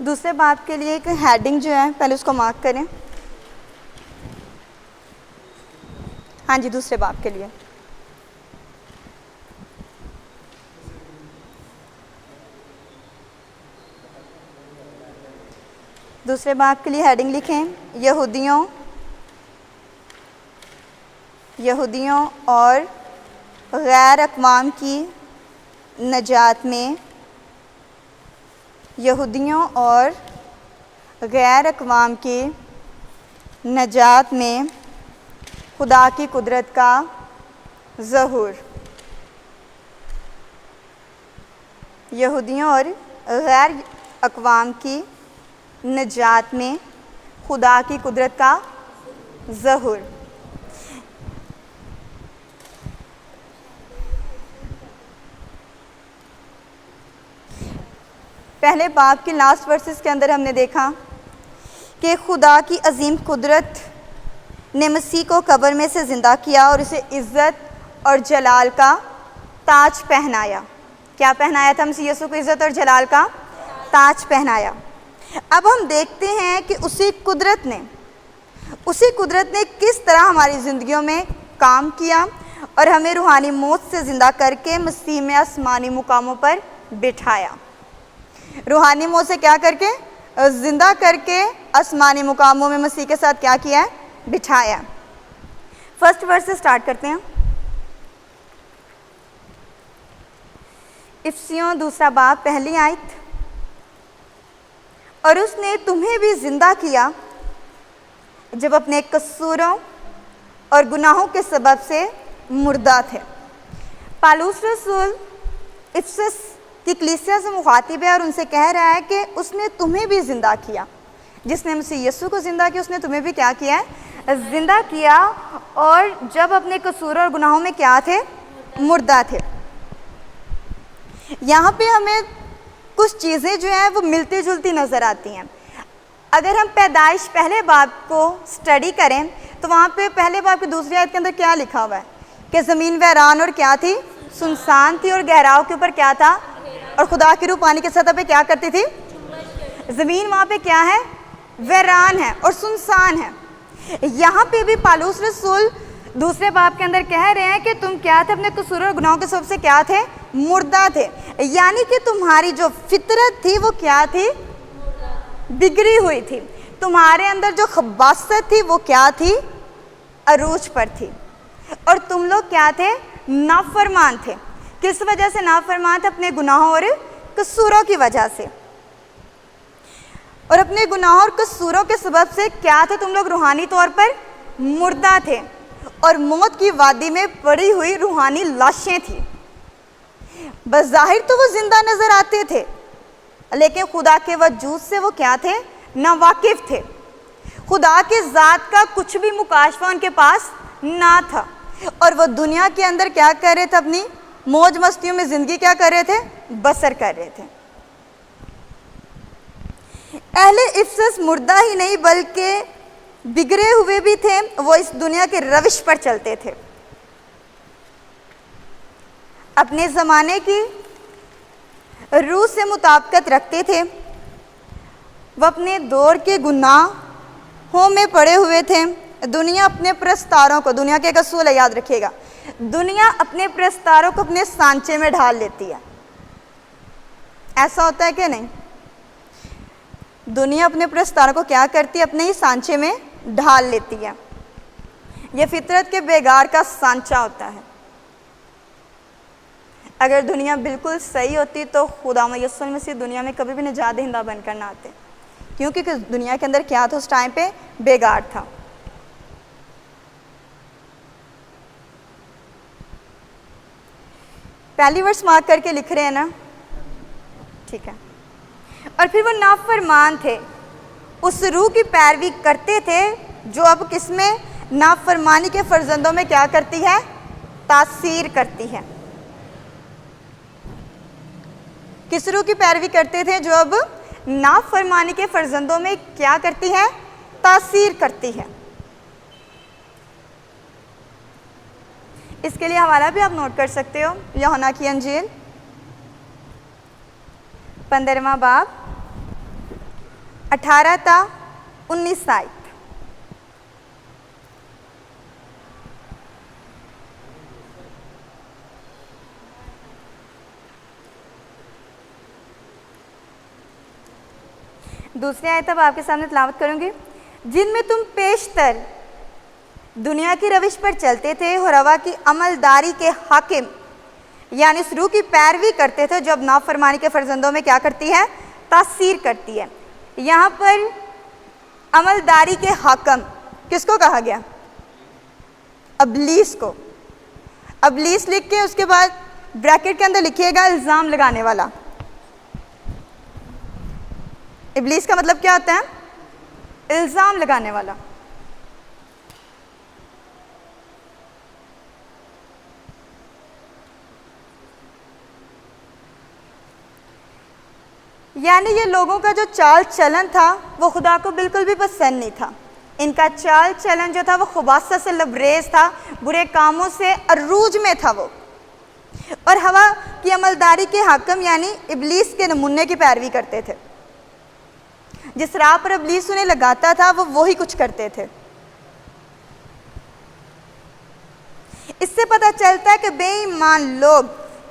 दूसरे बाब के लिए एक हेडिंग जो है पहले उसको मार्क करें। हाँ जी, दूसरे बाब के लिए हेडिंग लिखें, यहूदियों और गैर अक़वाम की नजात में, यहूदियों और गैर अक़वाम की नजात में खुदा की कुदरत का ज़हूर। यहूदियों और गैर अक़वाम की नजात में खुदा की कुदरत का ज़हूर। पहले बाब के लास्ट वर्सेस के अंदर हमने देखा कि खुदा की अजीम कुदरत ने मसीह को कब्र में से ज़िंदा किया और उसे इज़्ज़त और जलाल का ताज पहनाया। क्या पहनाया था मसीह यीशु को? इज़्ज़त और जलाल का ताज पहनाया। अब हम देखते हैं कि उसी कुदरत ने किस तरह हमारी ज़िंदगियों में काम किया और हमें रूहानी मौत से ज़िंदा करके मसीह में आसमानी मुकामों पर बिठाया। रूहानी मौत से क्या करके? ज़िंदा करके आसमानी मुकामों में मसीह के साथ क्या किया है? बिठाया। फर्स्ट वर्स से स्टार्ट करते हैं। इफिसियों दूसरा बाब पहली आयत। और उसने तुम्हें भी ज़िंदा किया जब अपने कसूरों और गुनाहों के सबब से मुर्दा थे। पालूस रसूल इफिसस की कलीसिया से मुखातिब है और उनसे कह रहा है कि उसने तुम्हें भी ज़िंदा किया। जिसने मसीह यीशु को ज़िंदा किया उसने तुम्हें भी क्या किया है? ज़िंदा किया। और जब अपने कसूरों और गुनाहों में क्या थे? मुर्दा थे। यहाँ पे हमें कुछ चीज़ें जो हैं वो मिलती जुलती नज़र आती हैं। अगर हम पैदाइश पहले बाब को स्टडी करें तो वहाँ पे पहले बाब की दूसरी आयत के अंदर क्या लिखा हुआ है कि ज़मीन वैरान और क्या थी? सुनसान थी और गहराव के ऊपर क्या था? और खुदा की रूह पानी की सतह पे क्या करती थी? ज़मीन वहाँ पे क्या है? वैरान है और सुनसान है। यहाँ पे भी पालूस रसूल दूसरे बाब के अंदर कह रहे हैं कि तुम क्या थे? अपने कसूर और गुनाहों के सबब से क्या थे? मुर्दा थे। यानी कि तुम्हारी जो फितरत थी वो क्या थी? बिगड़ी हुई थी। तुम्हारे अंदर जो खबासत थी वो क्या थी? अरूज पर थी। और तुम लोग क्या थे? नाफरमान थे। किस वजह से नाफरमान थे? अपने गुनाहों और कसूरों की वजह से। और अपने गुनाहों और कसूरों के सबब से क्या थे? तुम लोग रूहानी तौर पर मुर्दा थे और मौत की वादी में पड़ी हुई रूहानी लाशें थी। बज़ाहिर तो वो जिंदा नजर आते थे लेकिन खुदा के वजूद से वो क्या थे? नावाकिफ थे। खुदा के ज़ात का कुछ भी मुकाशफा उनके पास ना था और वो दुनिया के अंदर क्या कर रहे थे? अपनी मौज मस्तियों में ज़िंदगी क्या कर रहे थे? बसर कर रहे थे। अहले इफिसस मुर्दा ही नहीं बल्कि बिगड़े हुए भी थे। वो इस दुनिया के रविश पर चलते थे, अपने ज़माने की रूह से मुताबिकत रखते थे। वह अपने दौर के गुनाहों में पड़े हुए थे। दुनिया अपने प्रस्तारों को, दुनिया के एक असूल है याद रखिएगा, दुनिया अपने प्रस्तारों को अपने सांचे में ढाल लेती है। ऐसा होता है कि नहीं? दुनिया अपने प्रस्तारों को क्या करती है? अपने ही सांचे में ढाल लेती है। यह फितरत के बेगार का सांचा होता है। अगर दुनिया बिल्कुल सही होती तो खुदा यीशु मसीह दुनिया में कभी भी निजात दहिंदा बनकर ना आते, क्योंकि दुनिया के अंदर क्या था? उस टाइम पे बेगार था। पहली वर्स मार्क करके लिख रहे हैं ना? ठीक है। और फिर वो नाफरमान थे, उस रूह की पैरवी करते थे जो अब किसमें? नाफरमानी के फर्जंदों में क्या करती है? तासीर करती है। किस रूह की पैरवी करते थे जो अब नाफरमानी के फर्जंदों में क्या करती है? तासीर करती है। इसके लिए हवाला भी आप नोट कर सकते हो, यूहन्ना की अंजील 15वां बाब 18 ता 19 साइट। दूसरी आयत अब आपके सामने तिलावत करूंगी। जिनमें तुम पेशतर दुनिया की रविश पर चलते थे और हवा की अमलदारी के हाकिम यानी इस रूह की पैरवी करते थे जो अब नाफरमानी के फर्जंदों में क्या करती है, तासीर करती है। यहाँ पर अमलदारी के हाकिम किसको कहा गया? अबलीस को। अबलीस लिख के उसके बाद ब्रैकेट के अंदर लिखिएगा इल्ज़ाम लगाने वाला। इब्लीस का मतलब क्या होता है? इल्ज़ाम लगाने वाला। यानी ये लोगों का जो चाल चलन था वो खुदा को बिल्कुल भी पसंद नहीं था। इनका चाल चलन जो था वो खुबासा से लबरेज था, बुरे कामों से अरूज में था वो, और हवा की अमलदारी के हाकिम यानी इब्लीस के नमूने की पैरवी करते थे। जिस राह पर इब्लीस उन्हें लगाता था वो वही कुछ करते थे। इससे पता चलता है कि बेईमान लोग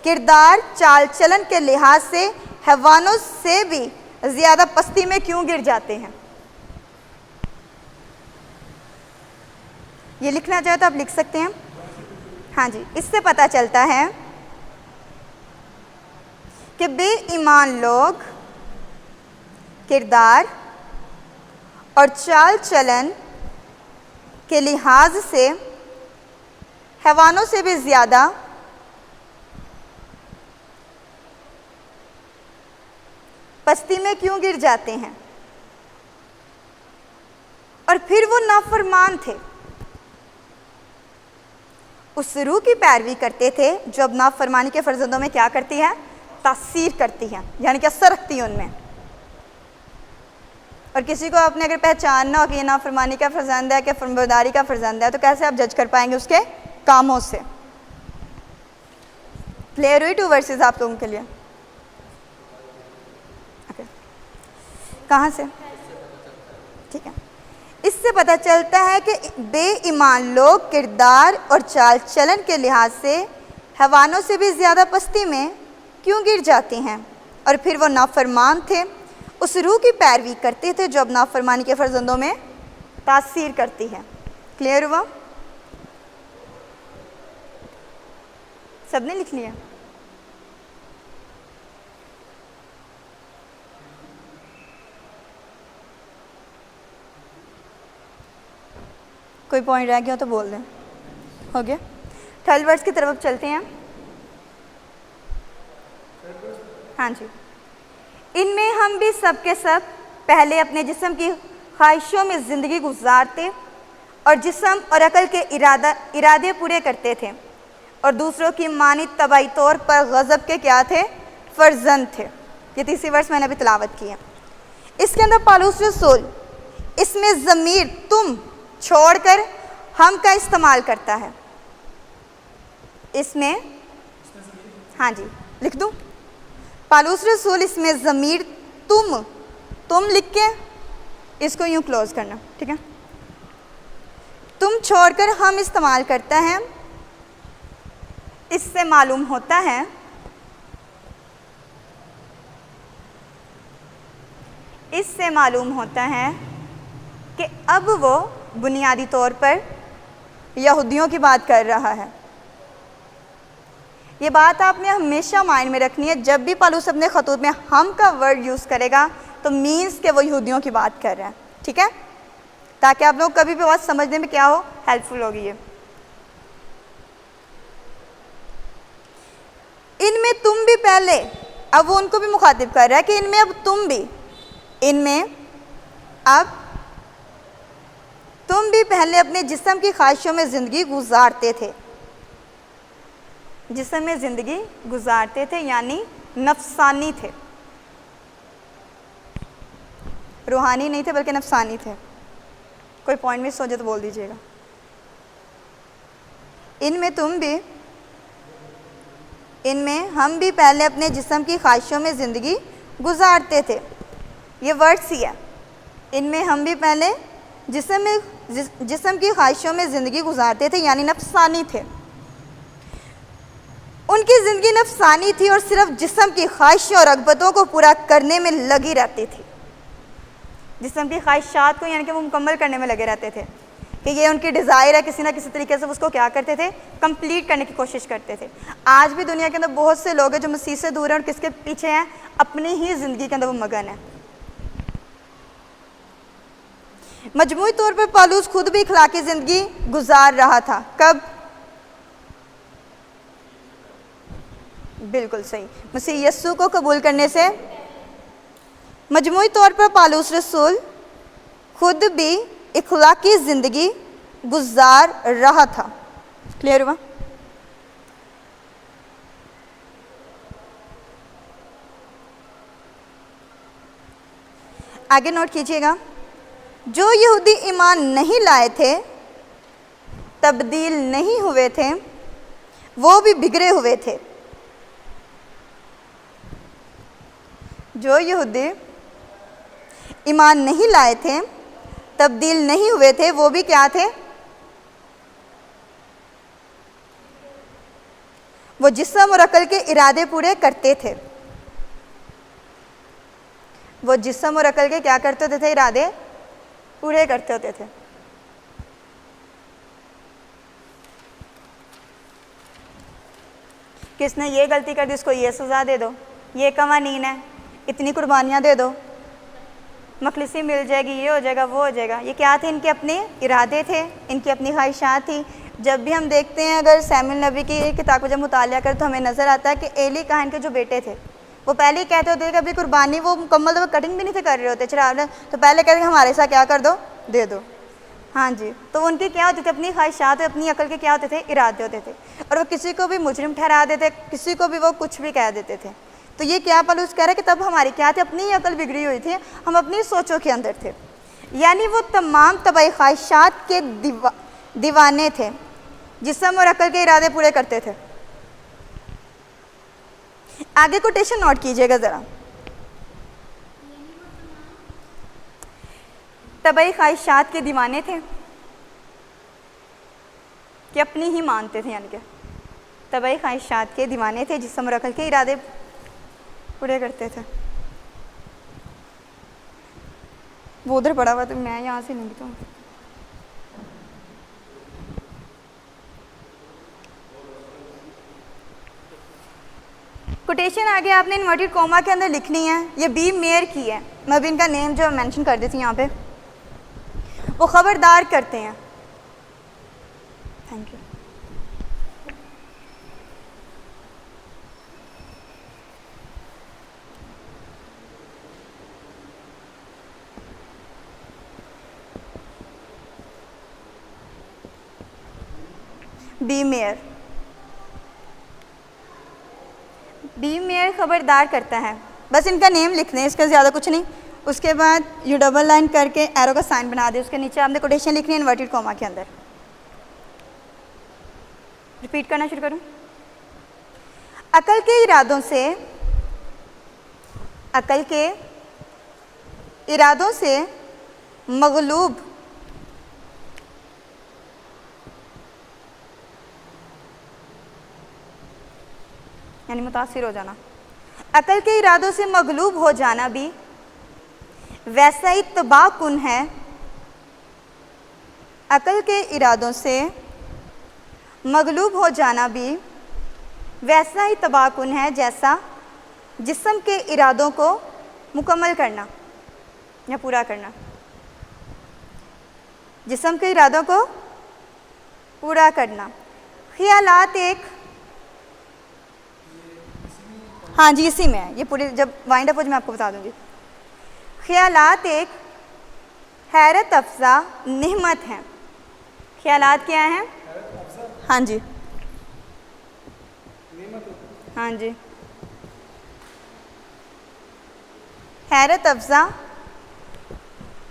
किरदार चाल चलन के लिहाज से हैवानों से भी ज्यादा पस्ती में क्यों गिर जाते हैं। ये लिखना चाहे तो आप लिख सकते हैं। हाँ जी, इससे पता चलता है कि बेईमान लोग किरदार और चाल चलन के लिहाज से हैवानों से भी ज़्यादा पस्ती में क्यों गिर जाते हैं। और फिर वो नाफरमान थे, उस रूह की पैरवी करते थे जो अब नाफरमानी के फर्जंदों में क्या करती है, तासीर करती है, यानी कि असर रखती है उनमें। और किसी को आपने अगर पहचानना हो कि ये नाफरमानी का फर्जंद है, कि फरमाबरदारी का फर्जंद है, तो कैसे आप जज कर पाएंगे? उसके कामों से। क्लियर हुई 2 वर्सेस आप लोगों के लिए? okay. कहाँ से? ठीक है। इससे पता चलता है कि बेईमान लोग किरदार और चाल चलन के लिहाज से हैवानों से भी ज़्यादा पस्ती में क्यों गिर जाते हैं। और फिर वो नाफरमान थे, उस रूह की पैरवी करते थे जो अब नाफरमानी के फर्जंदों में तासीर करती है। क्लियर हुआ? सबने लिख लिया? कोई पॉइंट रह गया तो बोल दें। हो गया? 3rd वर्स की तरफ चलते हैं। हाँ जी। इनमें हम भी सब के सब पहले अपने जिस्म की ख्वाहिशों में ज़िंदगी गुजारते और जिस्म और अकल के इरादे पूरे करते थे, और दूसरों की मानी तबाही तौर पर गज़ब के क्या थे, फर्जंद थे। ये 3री वर्स मैंने अभी तिलावत की है। इसके अंदर पौलुस रसूल इसमें ज़मीर तुम छोड़कर हम का इस्तेमाल करता है। इसमें, हाँ जी लिख दूँ, पौलुस रसूल इसमें ज़मीर तुम लिख के इसको यूं क्लोज करना, ठीक है। तुम छोड़कर हम इस्तेमाल करता है। इससे मालूम होता है कि अब वो बुनियादी तौर पर यहूदियों की बात कर रहा है। ये बात आपने हमेशा माइंड में रखनी है। जब भी पौलुस अपने खतूत में हम का वर्ड यूज़ करेगा तो मीन्स के वो यहूदियों की बात कर रहा है, ठीक है, ताकि आप लोग कभी भी बात समझने में क्या हो, हेल्पफुल होगी ये। इनमें तुम भी पहले, अब वो उनको भी मुखातिब कर रहा है कि इनमें अब तुम भी, इनमें अब तुम भी पहले अपने जिस्म की ख्वाहिशों में ज़िंदगी गुजारते थे। जिस्म में ज़िंदगी गुजारते थे यानी नफसानी थे, रूहानी नहीं थे बल्कि नफसानी थे। कोई पॉइंट मिस हो जाए तो बोल दीजिएगा। इनमें हम भी पहले अपने जिस्म की ख्वाहिशों में ज़िंदगी गुजारते थे। ये वर्ड्स ही है, इनमें हम भी पहले जिस्म की ख्वाहिशों में ज़िंदगी गुजारते थे, यानी नफ्सानी थे। उनकी ज़िंदगी नफ्सानी थी और सिर्फ जिस्म की ख्वाहिशों और रग़बतों को पूरा करने में लगी रहती थी। जिस्म की ख्वाहिशात को यानी कि वो मुकम्मल करने में लगे रहते थे कि ये उनकी डिज़ायर है, किसी ना किसी तरीके से उसको क्या करते थे, कंप्लीट करने की कोशिश करते थे। आज भी दुनिया के अंदर बहुत से लोग हैं जो मसीह से दूर हैं और किसके पीछे हैं, अपनी ही ज़िंदगी के अंदर वो मगन है। मजमूई तौर पर पौलुस खुद भी अखलाकी ज़िंदगी गुजार रहा था। कब? बिल्कुल सही, मसीह यस्सु को कबूल करने से। मजमूई तौर पर पौलुस रसूल खुद भी अखलाकी ज़िंदगी गुजार रहा था। क्लियर हुआ? आगे नोट कीजिएगा, जो यहूदी ईमान नहीं लाए थे, तब्दील नहीं हुए थे, वो भी बिगड़े हुए थे। जो यहूदी ईमान नहीं लाए थे, तब्दील नहीं हुए थे, वो भी क्या थे? वो जिस्म और अकल के इरादे पूरे करते थे। वो जिस्म और अकल के क्या करते होते थे? इरादे पूरे करते होते थे। किसने ये गलती कर दी, इसको ये सज़ा दे दो, ये कवानीन है, इतनी कुर्बानियाँ दे दो, मखलिसी मिल जाएगी, ये हो जाएगा, वो हो जाएगा। ये क्या थे? इनके अपने इरादे थे, इनकी अपनी ख्वाहिशात थी। जब भी हम देखते हैं, अगर सैमुअल नबी की किताब को जब मुतालिया करें तो हमें नज़र आता है कि एली काहन के जो बेटे थे वो पहले ही कहते होते थे कि अभी कुर्बानी वो मुकम्मल, तो वो कटिंग भी नहीं थे कर रहे होते चढ़ा, तो पहले कहते हमारे साथ क्या कर दो, दे दो। हाँ जी, तो उनके क्या होते थे? अपनी ख्वाहिशात, अपनी अकल के क्या होते थे? इरादे होते थे, और वो किसी को भी मुजरिम ठहरा देते, किसी को भी वो कुछ भी कह देते थे। तो ये क्या पौलुस कह रहा है कि तब हमारी क्या थी? अपनी ही अकल बिगड़ी हुई थी, हम अपनी सोचों के अंदर थे, यानी वो तमाम तबाही ख्वाहिशात के दीवाने थे, जिस्म और अकल के इरादे पूरे करते थे। आगे कोटेशन नोट कीजिएगा ज़रा, तबाही ख्वाहिशात के दीवाने थे कि अपनी ही मानते थे, यानी कि तबाही ख्वाहिशात के दीवाने थे, जिस्म और अकल के इरादे पूरे करते थे। वो उधर पड़ा हुआ, तो मैं यहाँ से नहीं हूँ। कोटेशन आगे आपने इन्वर्टेड कोमा के अंदर लिखनी है, ये बी मेयर की है। मैं भी इनका नेम जो मेंशन कर देती हूँ यहाँ पे। वो खबरदार करते हैं। Thank you. बी मेयर खबरदार करता है, बस इनका नेम लिख दें, इसका ज़्यादा कुछ नहीं। उसके बाद यू डबल लाइन करके एरो का साइन बना दें, उसके नीचे आपने कोटेशन लिखनी है इन्वर्टेड कोमा के अंदर। रिपीट करना शुरू करूं। अकल के इरादों से मगलूब यानी मुतासिर हो जाना, अकल के इरादों से मगलूब हो जाना भी वैसा ही तबाहकुन है। अकल के इरादों से मगलूब हो जाना भी वैसा ही तबाहकुन है जैसा जिस्म के इरादों को मुकम्मल करना या पूरा करना। जिस्म के इरादों को पूरा करना। ख्यालात एक, हाँ जी इसी में है, ये पूरे जब वाइंड अप हो मैं आपको बता दूंगी। ख्यालात एक हैरत अफ़ज़ा नेमत हैं। ख्यालात क्या हैं? हाँ जी, हाँ जी, हैरत अफ़ज़ा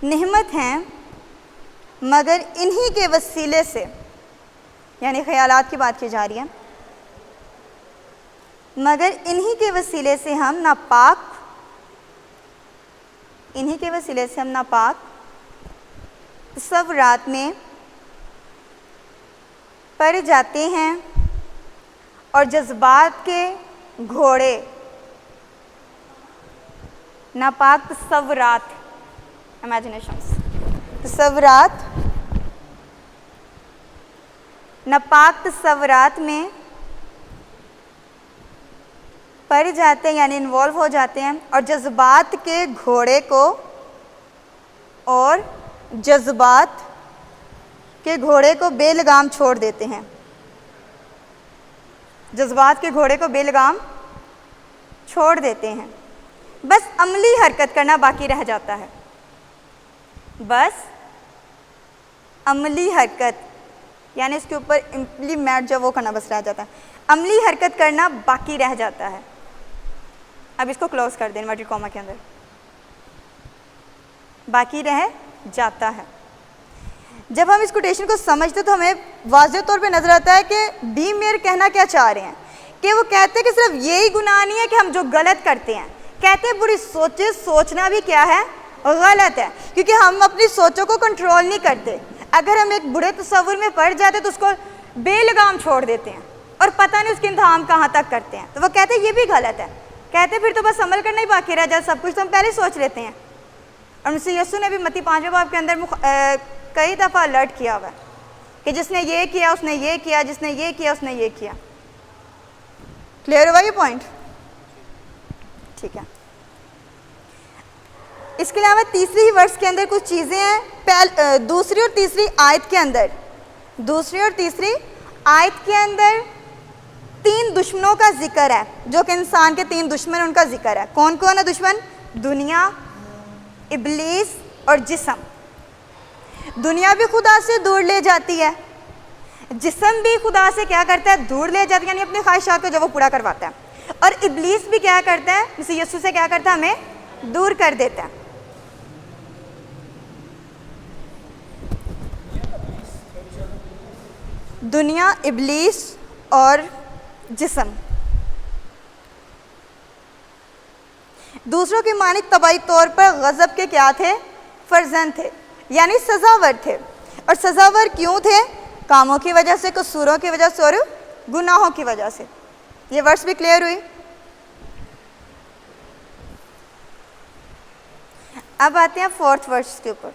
नेमत हैं, मगर इन्हीं के वसीले से, यानी ख्यालात की बात की जा रही है, मगर इन्हीं के वसीले से हम नापाक सब रात में पड़ जाते हैं और जज्बात के घोड़े नापाक तस्वुरात, इमेजिनेशंस, तस्वुरात, नापाक तस्वुरात में पड़ जाते हैं यानी इन्वॉल्व हो जाते हैं और जज्बात के घोड़े को बेलगाम छोड़ देते हैं। जज्बात के घोड़े को बेलगाम छोड़ देते हैं। बस अमली हरकत करना बाकी रह जाता है। बस अमली हरकत यानी इसके ऊपर इम्प्लीमेंट जो वो करना बस रह जाता है। अमली हरकत करना बाकी रह जाता है। अब इसको क्लोज कर दें इन्वर्टेड कॉमा के अंदर, बाकी रह जाता है। जब हम इस कोटेशन को समझते तो हमें वाज़ेह तौर पे नज़र आता है कि डी मेयर कहना क्या चाह रहे हैं कि वो कहते हैं कि सिर्फ यही गुनाह नहीं है कि हम जो गलत करते हैं, कहते हैं बुरी सोचें सोचना भी क्या है, गलत है, क्योंकि हम अपनी सोचों को कंट्रोल नहीं करते। अगर हम एक बुरे तस्वुर में पड़ जाते तो उसको बेलगाम छोड़ देते हैं और पता नहीं उसकी इंतहाम कहाँ तक करते हैं। तो वो कहते हैं ये भी गलत है। कहते हैं फिर तो बस अमल करना ही बाकी रह जाए, सब कुछ तो हम पहले सोच लेते हैं। और मसीह यीशु ने भी मत्ती 5वें बाब के अंदर कई दफ़ा अलर्ट किया हुआ है कि जिसने ये किया उसने ये किया, जिसने ये किया उसने ये किया। क्लियर हुआ ये पॉइंट? ठीक है। इसके अलावा तीसरी ही वर्स के अंदर कुछ चीज़ें हैं। दूसरी और तीसरी आयत के अंदर 3 दुश्मनों का जिक्र है, जो कि इंसान के 3 दुश्मन उनका जिक्र है। कौन कौन है दुश्मन? दुनिया, इब्लीस और जिस्म। दुनिया भी खुदा से दूर ले जाती है, जिस्म भी खुदा से क्या करता है? दूर ले जाता है, यानी अपनी ख्वाहिशात को जो वो पूरा करवाता है। और इब्लीस भी क्या करता है? मसीह यीशु से क्या करता है? हमें दूर कर देता है। दुनिया, इब्लीस और जिस्म। दूसरों के मानिक तबाही तौर पर गज़ब के क्या थे? फर्जंद थे, यानी सजावर थे। और सजावर क्यों थे? कामों की वजह से, कसूरों की वजह से और गुनाहों की वजह से। ये वर्ड्स भी क्लियर हुई। अब आते हैं 4th वर्स के ऊपर।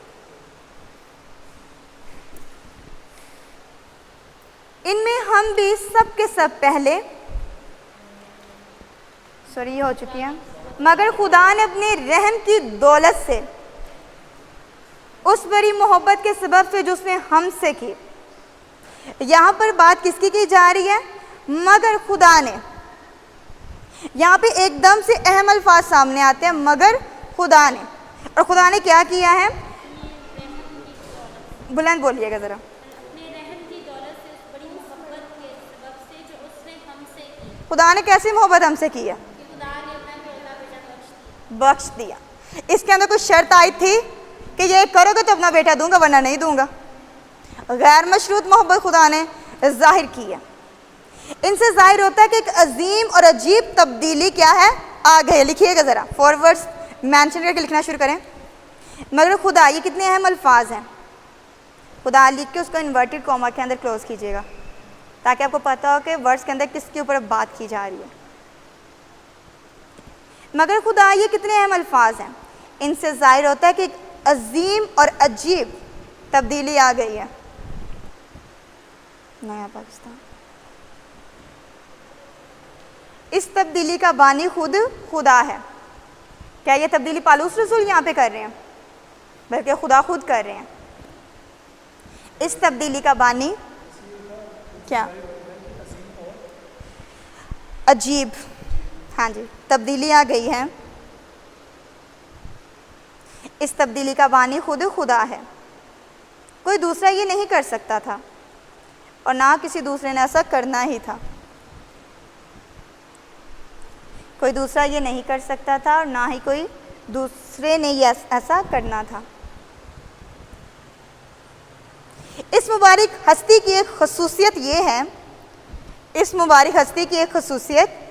इनमें हम भी सब के सब पहले ये हो चुकी है, मगर खुदा ने अपनी रहम की दौलत से, उस बड़ी मोहब्बत के सबब से जो उसने हमसे की। यहाँ पर बात किसकी की जा रही है? मगर खुदा ने। यहाँ पे एकदम से अहम अल्फाज सामने आते हैं, मगर खुदा ने। और खुदा ने क्या किया है? बुलंद बोलिएगा ज़रा। खुदा ने कैसी मोहब्बत हमसे की है? बख्श दिया। इसके अंदर कुछ शर्त आई थी कि ये करोगे तो अपना बेटा दूंगा वरना नहीं दूंगा। गैर मशरूत मोहब्बत खुदा ने जाहिर की है। इनसे जाहिर होता है कि एक अजीम और अजीब तब्दीली क्या है? आ गई। लिखिएगा ज़रा, फॉरवर्ड्स मेंशन करके लिखना शुरू करें। मगर खुदा, ये कितने अहम अल्फाज हैं। खुदा लिख के उसको इन्वर्टेड कॉमा के अंदर क्लोज कीजिएगा ताकि आपको पता हो कि वर्ड्स के अंदर किसके ऊपर बात की जा रही है। मगर खुदा, ये कितने अहम अल्फाज हैं। इनसे जाहिर होता है कि एक अजीम और अजीब तब्दीली आ गई है। नया पाकिस्तान। इस तब्दीली का बानी खुद खुदा है। क्या ये तब्दीली पालूस रसूल यहाँ पे कर रहे हैं? बल्कि खुदा खुद कर रहे हैं। इस तब्दीली का बानी क्या? अजीब, हाँ जी, तब्दीली आ गई है। इस तब्दीली का बानी खुद खुदा है। कोई दूसरा ये नहीं कर सकता था और ना किसी दूसरे ने ऐसा करना ही था। कोई दूसरा ये नहीं कर सकता था और ना ही कोई दूसरे ने ये ऐसा करना था। इस मुबारक हस्ती की एक खसूसियत ये है, इस मुबारक हस्ती की एक खसूसियत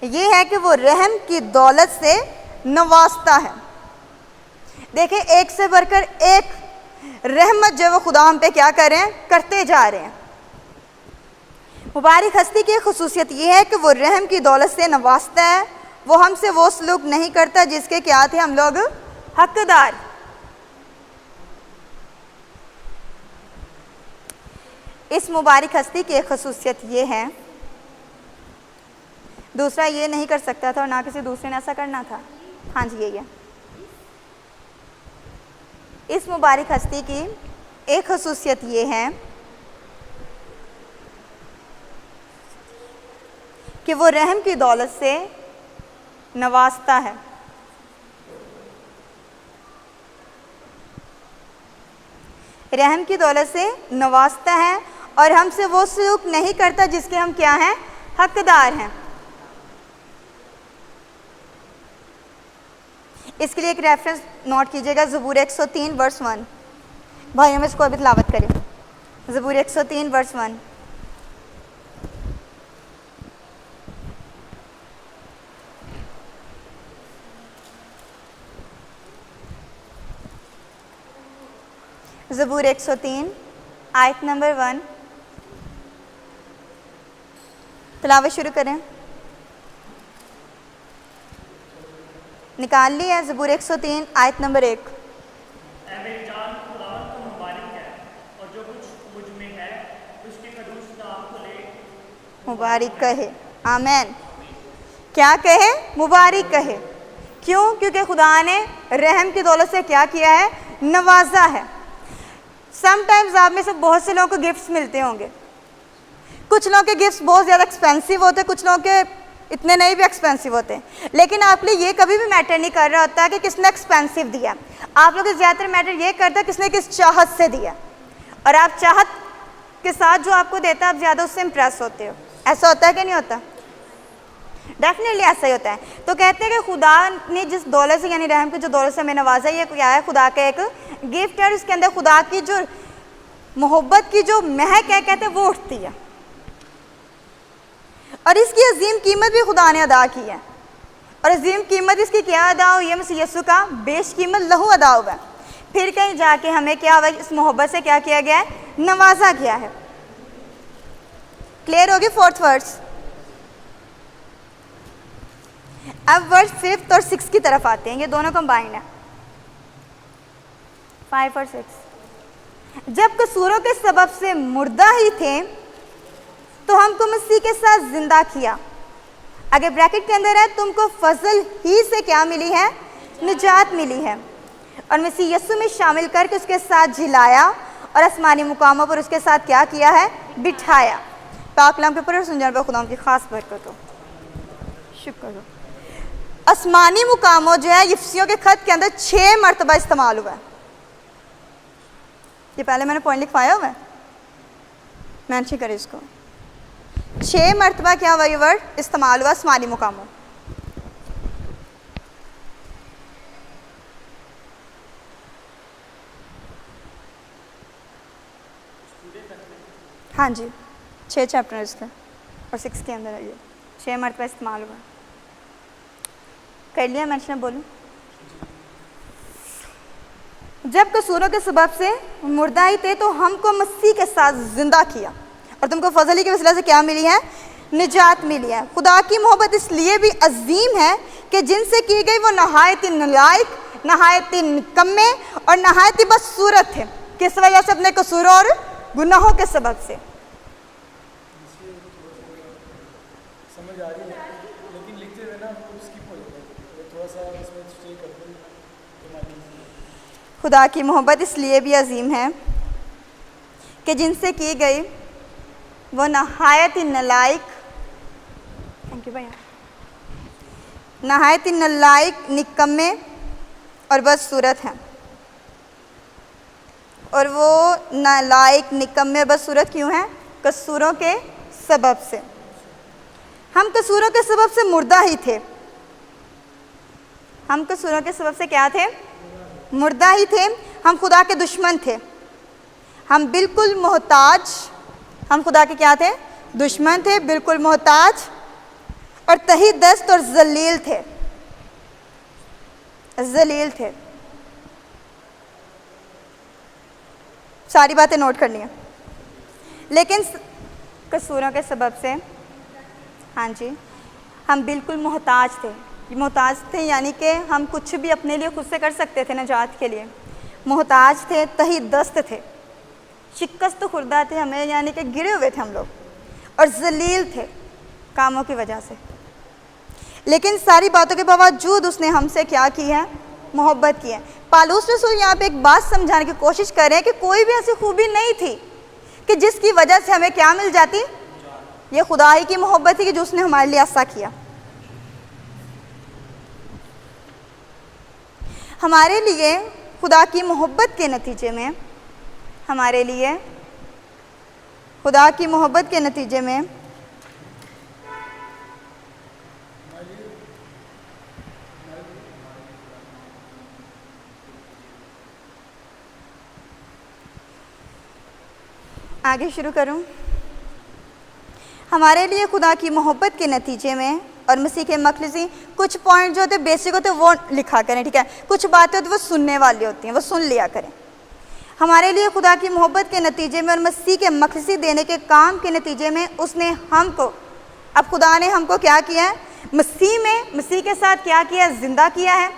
ये है कि वो रहम की दौलत से नवाजता है। देखें, एक से बढ़कर एक रहमत जो वो खुदा हम पे क्या कर रहे हैं, करते जा रहे हैं। मुबारक हस्ती की खसूसियत ये है कि वो रहम की दौलत से नवाजता है, वो हमसे वो सलूक नहीं करता जिसके क्या थे हम लोग हकदार। इस मुबारक हस्ती की एक खसूसियत ये है, दूसरा ये नहीं कर सकता था और ना किसी दूसरे ने ऐसा करना था। हाँ जी यही है। इस मुबारक हस्ती की एक खसूसियत ये है कि वो रहम की दौलत से नवाजता है। रहम की दौलत से नवाजता है और हमसे वो सलूक नहीं करता जिसके हम क्या हैं, हकदार हैं। इसके लिए एक रेफरेंस नोट कीजिएगा, ज़बूर 103 वर्स 1। भाई हम इसको अभी तिलावत करें। ज़बूर 103 वर्स 1। ज़बूर 103 आयत नंबर 1 तिलावत शुरू करें। निकाल लिया ज़बूर 103 आयत नंबर 1। मुबारक कहे, आमीन। क्या कहे, मुबारक कहे। क्यों? क्योंकि खुदा ने रहम की दौलत से क्या किया है, नवाजा है। समटाइम्स आप में से बहुत से लोगों को गिफ्ट्स मिलते होंगे। कुछ लोगों के गिफ्ट्स बहुत ज़्यादा एक्सपेंसिव होते हैं, कुछ लोगों के इतने नहीं भी एक्सपेंसिव होते हैं। लेकिन आपके लिए ये कभी भी मैटर नहीं कर रहा होता कि किसने एक्सपेंसिव दिया। आप लोग ज़्यादातर मैटर ये करता है किसने किस चाहत से दिया, और आप चाहत के साथ जो आपको देता है आप ज़्यादा उससे इम्प्रेस होते हो। ऐसा होता है कि नहीं होता? डेफिनेटली ऐसा ही होता है। तो कहते हैं कि खुदा ने जिस दौलत से, यानी रहम की जो दौलत से हमें नवाजा, ये क्या है, खुदा का एक गिफ्ट है। और इसके अंदर खुदा की जो मोहब्बत की जो महक है, कहते हैं वो उठती है। और इसकी अजीम कीमत भी खुदा ने अदा की है। और अजीम कीमत इसकी क्या अदा हुई है? मसीह यीशु का बेशकीमत लहू अदा हुआ है। फिर कहीं जाके हमें क्या हुआ, इस मोहब्बत से क्या किया गया है, नवाजा गया है। क्लियर होगी? 4th verse. अब वर्स 5th और 6 की तरफ आते हैं, ये दोनों कंबाइंड है, 5 और 6। जब कसूरों के सबब से मुर्दा ही थे तो हमको मसीह के साथ जिंदा किया। अगर ब्रैकेट के अंदर है, तुमको फजल ही से क्या मिली है, निजात मिली है। और मसीह यीशु में शामिल करके उसके साथ जिलाया और आसमानी मुकामों पर उसके साथ क्या किया है, बिठाया। पाक कलाम के ऊपर सुन पर खुदा की खास बरकत हो, शुक्र हो। आसमानी मुकामों जो है यफसियों के खत के अंदर 6 मरतबा इस्तेमाल हुआ है। ये पहले मैंने पॉइंट लिखवाया हुआ है, मेंशन करें इसको। 6 मरतबा क्या हुआ, ये वर्ड इस्तेमाल हुआ आसमानी मुकामों। हाँ जी, 6 चैप्टर इसका और 6 के अंदर है, ये 6 मरतबा इस्तेमाल हुआ। कर लिया मेंशन? बोलूं? जब कसूरों के सबब से मुर्दा ही थे तो हमको मसीह के साथ जिंदा किया और तुमको फजली के वसीला से क्या मिली है, निजात मिली है। खुदा की मोहब्बत इसलिए भी अजीम है कि जिनसे की गई वो नहायत ही नालायक, नहायत ही निकम्मे और नहायत ही बदसूरत थे। किस वजह से? अपने कसूरों और गुनाहों के सबब से। समझ आ रही है, लेकिन लिखते हुए ना स्किप हो जाता है, थोड़ा सा इसमें स्टे कर दूं। खुदा की मोहब्बत इसलिए भी अजीम है कि जिनसे की गई वो नहायत ही नालायक, थैंक यू भैया, नहायत ही नालायक, निकम्मे और बदसूरत हैं। और वो नालायक, निकम्मे, बदसूरत क्यों हैं? कसूरों के सबब से। हम कसूरों के सबब से मुर्दा ही थे। हम कसूरों के सबब से क्या थे? मुर्दा ही थे। हम खुदा के दुश्मन थे। हम बिल्कुल मोहताज, हम खुदा के क्या थे? दुश्मन थे, बिल्कुल मोहताज और तही दस्त और जलील थे, जलील थे। सारी बातें नोट कर लिया। लेकिन कसूरों के सबब से, हाँ जी, हम बिल्कुल मोहताज थे। मोहताज थे यानी कि हम कुछ भी अपने लिए खुद से कर सकते थे नजात के लिए। मोहताज थे, तही दस्त थे, शिकस्त खुर्दा थे हमें, यानी कि गिरे हुए थे हम लोग और जलील थे कामों की वजह से। लेकिन सारी बातों के बावजूद उसने हमसे क्या की है? मोहब्बत की है। पालूस रसूल यहाँ पे एक बात समझाने की कोशिश कर रहे हैं कि कोई भी ऐसी खूबी नहीं थी कि जिसकी वजह से हमें क्या मिल जाती? ये खुदा ही की मोहब्बत थी कि जो उसने हमारे लिए ऐसा किया। हमारे लिए खुदा की मोहब्बत के नतीजे में, हमारे लिए खुदा की मोहब्बत के नतीजे में आगे शुरू करूं। हमारे लिए खुदा की मोहब्बत के नतीजे में और मसीह के मखलसी, कुछ पॉइंट जो होते बेसिक होते वो लिखा करें, ठीक है। कुछ बातें होती वो सुनने वाली होती हैं, वो सुन लिया करें। हमारे लिए खुदा की मोहब्बत के नतीजे में और मसीह के मखलसी देने के काम के नतीजे में उसने हमको, अब खुदा ने हमको क्या किया है? मसीह में, मसीह के साथ क्या किया? ज़िंदा किया है।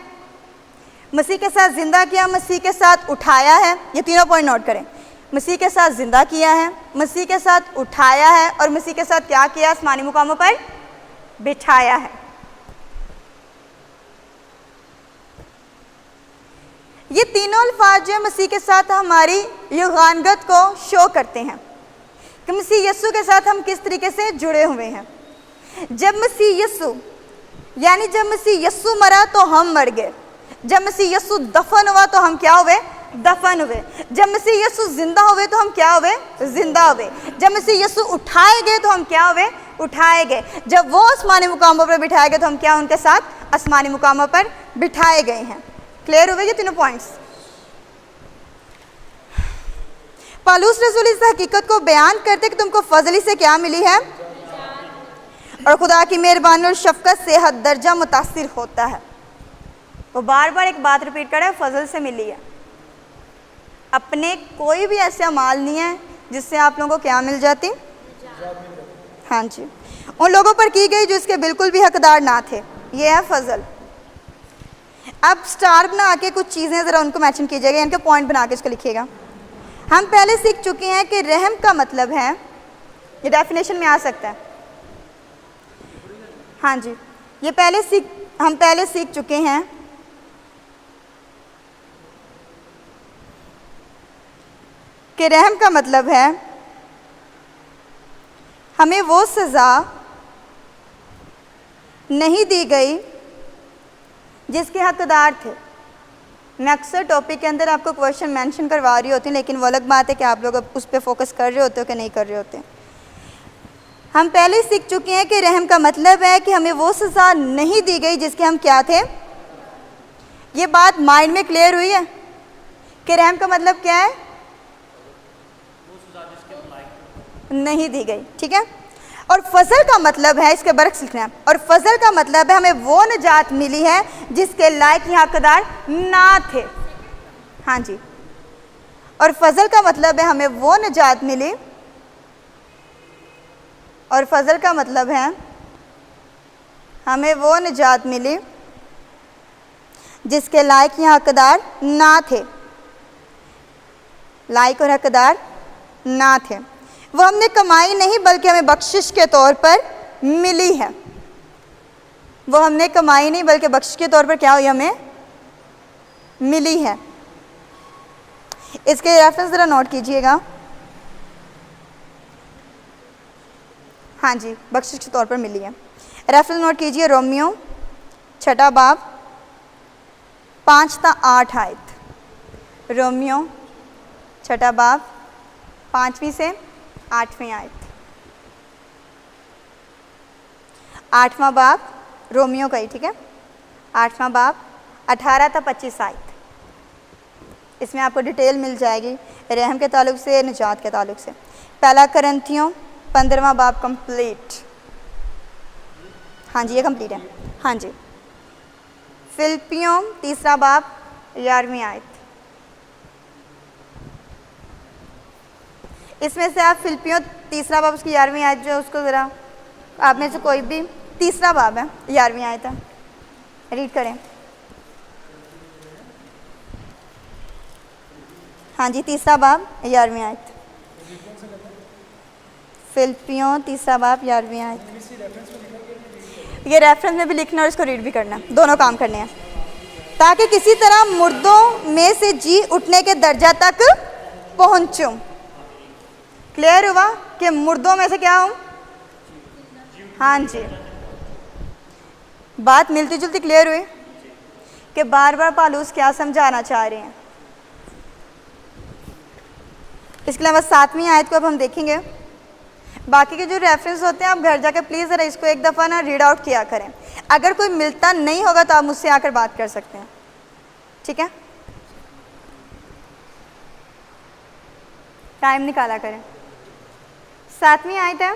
मसीह के साथ ज़िंदा किया, मसीह के साथ उठाया है। ये तीनों पॉइंट नोट करें। मसीह के साथ ज़िंदा किया है, मसीह के साथ उठाया है और मसीह के साथ क्या किया? आसमानी मुकामों पर बिठाया है। ये तीनों अल्फाज जो मसीह के साथ हमारी युगानगत को शो करते हैं कि मसीह यस्सु के साथ हम किस तरीके से जुड़े हुए हैं। जब मसीह यस्सु, यानी जब मसीह यस्सु मरा तो हम मर गए। जब मसीह यस्सु दफन हुआ तो हम क्या हुए? दफन हुए। जब मसीह यस्सु जिंदा हुए तो हम क्या हुए? जिंदा हुए। जब मसीह यस्सु उठाए गए तो हम क्या हुए? उठाए गए। जब वो आसमानी मुकामों पर बिठाए गए तो हम क्या उनके साथ आसमानी मुकामों पर बिठाए गए हैं। क्लियर हुए ये तीनों पॉइंट्स? पालूस रसूल इस हकीकत को बयान करते कि तुमको फजली से क्या मिली है और खुदा की मेहरबानी और शफकत से हद दर्जा मुतासिर होता है। वो बार बार एक बात रिपीट कर रहा है, फजल से मिली है। अपने कोई भी ऐसा माल नहीं है जिससे आप लोगों को क्या मिल जाती? हाँ जी, उन लोगों पर की गई जो इसके बिल्कुल भी हकदार ना थे। ये है फजल। अब स्टार बना के कुछ चीज़ें ज़रा उनको मैंशन कीजिएगा, इनके पॉइंट बना के इसको लिखिएगा। हम पहले सीख चुके हैं कि रहम का मतलब है, ये डेफिनेशन में आ सकता है। हाँ जी, ये हम पहले सीख चुके हैं कि रहम का मतलब है हमें वो सज़ा नहीं दी गई जिसके हकदार थे। मैं अक्सर टॉपिक के अंदर आपको क्वेश्चन मेंशन करवा रही होती हूँ, लेकिन वो अलग बात है कि आप लोग अब उस पर फोकस कर रहे होते हो कि नहीं कर रहे होते। हम पहले सीख चुके हैं कि रहम का मतलब है कि हमें वो सज़ा नहीं दी गई जिसके हम क्या थे। ये बात माइंड में क्लियर हुई है कि रहम का मतलब क्या है? नहीं दी गई, ठीक है। और फजल का मतलब है, इसके बरक्स लिखना है, और फजल का मतलब है हमें वो नजात मिली है जिसके लायक यहाँ हकदार ना थे। हाँ जी, और फजल का मतलब है हमें वो नजात मिली, और फजल का मतलब है हमें वो नजात मिली जिसके लायक यहाँ हकदार ना थे। लायक और हकदार ना थे। वो हमने कमाई नहीं बल्कि हमें बख्शिश के तौर पर मिली है। वो हमने कमाई नहीं बल्कि बख्शिश के तौर पर क्या हुई? हमें मिली है। इसके रेफरेंस ज़रा नोट कीजिएगा। हाँ जी, बख्शिश के तौर पर मिली है। रेफरेंस नोट कीजिए, रोमियो 6 बाब 5 ता 8 आयत। रोमियो 6 बाब 5वीं से 8वीं आयत। 8वां बाब रोमियो का ही, ठीक है। 8वां बाब 18 ता 25 आयत। इसमें आपको डिटेल मिल जाएगी रहम के ताल्लुक से, निजात के ताल्लुक से। पहला करंथियों 15वां बाब कंप्लीट। हाँ जी, ये कंप्लीट है। हाँ जी, फिलिपियों 3रा बाब 11वीं आयत। इसमें से आप फिलिपियों 3 बाब उसकी 11वीं आयत जो है उसको ज़रा आप में से कोई भी 3 बाब है 11वीं आयत है रीड करें। हाँ जी 3 बाब 11वीं आयत, फिलिपियों 3 बाब 11वीं आयत। ये रेफरेंस में भी लिखना और इसको रीड भी करना, दोनों काम करने हैं, ताकि किसी तरह मुर्दों में से जी उठने के दर्जा तक पहुंचूं। क्लियर हुआ कि मुर्दों में से क्या हूं? हाँ जी, बात मिलती जुलती क्लियर हुई कि बार बार पालूस क्या समझाना चाह रहे हैं। इसके अलावा 7वीं आयत को अब हम देखेंगे। बाकी के जो रेफरेंस होते हैं आप घर जाकर प्लीज़ ज़रा इसको एक दफ़ा ना रीड आउट किया करें। अगर कोई मिलता नहीं होगा तो आप मुझसे आकर बात कर सकते हैं, ठीक है? टाइम निकाला करें। 7वीं आयत है,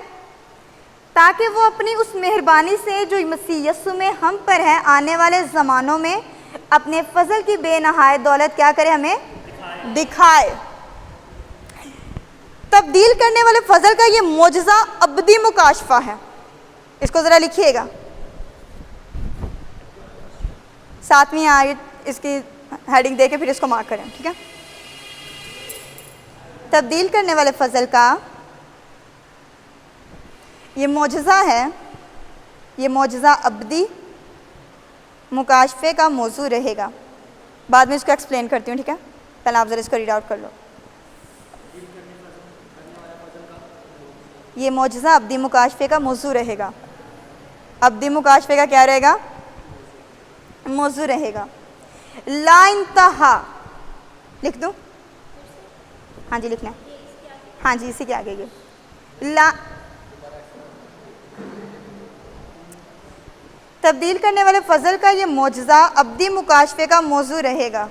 ताकि वो अपनी उस मेहरबानी से जो मसीह यीशु में हम पर है आने वाले ज़मानों में अपने फजल की बेनहायत दौलत क्या करे, हमें दिखाए। तब्दील करने वाले फजल का ये मोजज़ा अबदी मुकाशफा है। इसको ज़रा लिखिएगा। 7वीं आयत इसकी हेडिंग देके फिर इसको मार्क करें, ठीक है? तब्दील करने वाले फजल का ये मोजज़ा है, ये मोजज़ा अबदी मुकाशफे का मौजू रहेगा। बाद में इसको एक्सप्लेन करती हूँ, ठीक है? पहले आप ज़रा इसको रीड आउट कर लो। ये मोजज़ा अब्दी मुकाशफे का मौजू रहेगा। अब्दी मुकाशफे का क्या रहेगा? मौजू रहेगा। ला इंतहा लिख दूँ? हाँ जी लिखना है। हाँ जी इसी के आगे ये ला तब्दील करने वाले फजल का ये मोजज़ा अब्दी मुकाशफे का मौजू रहेगा।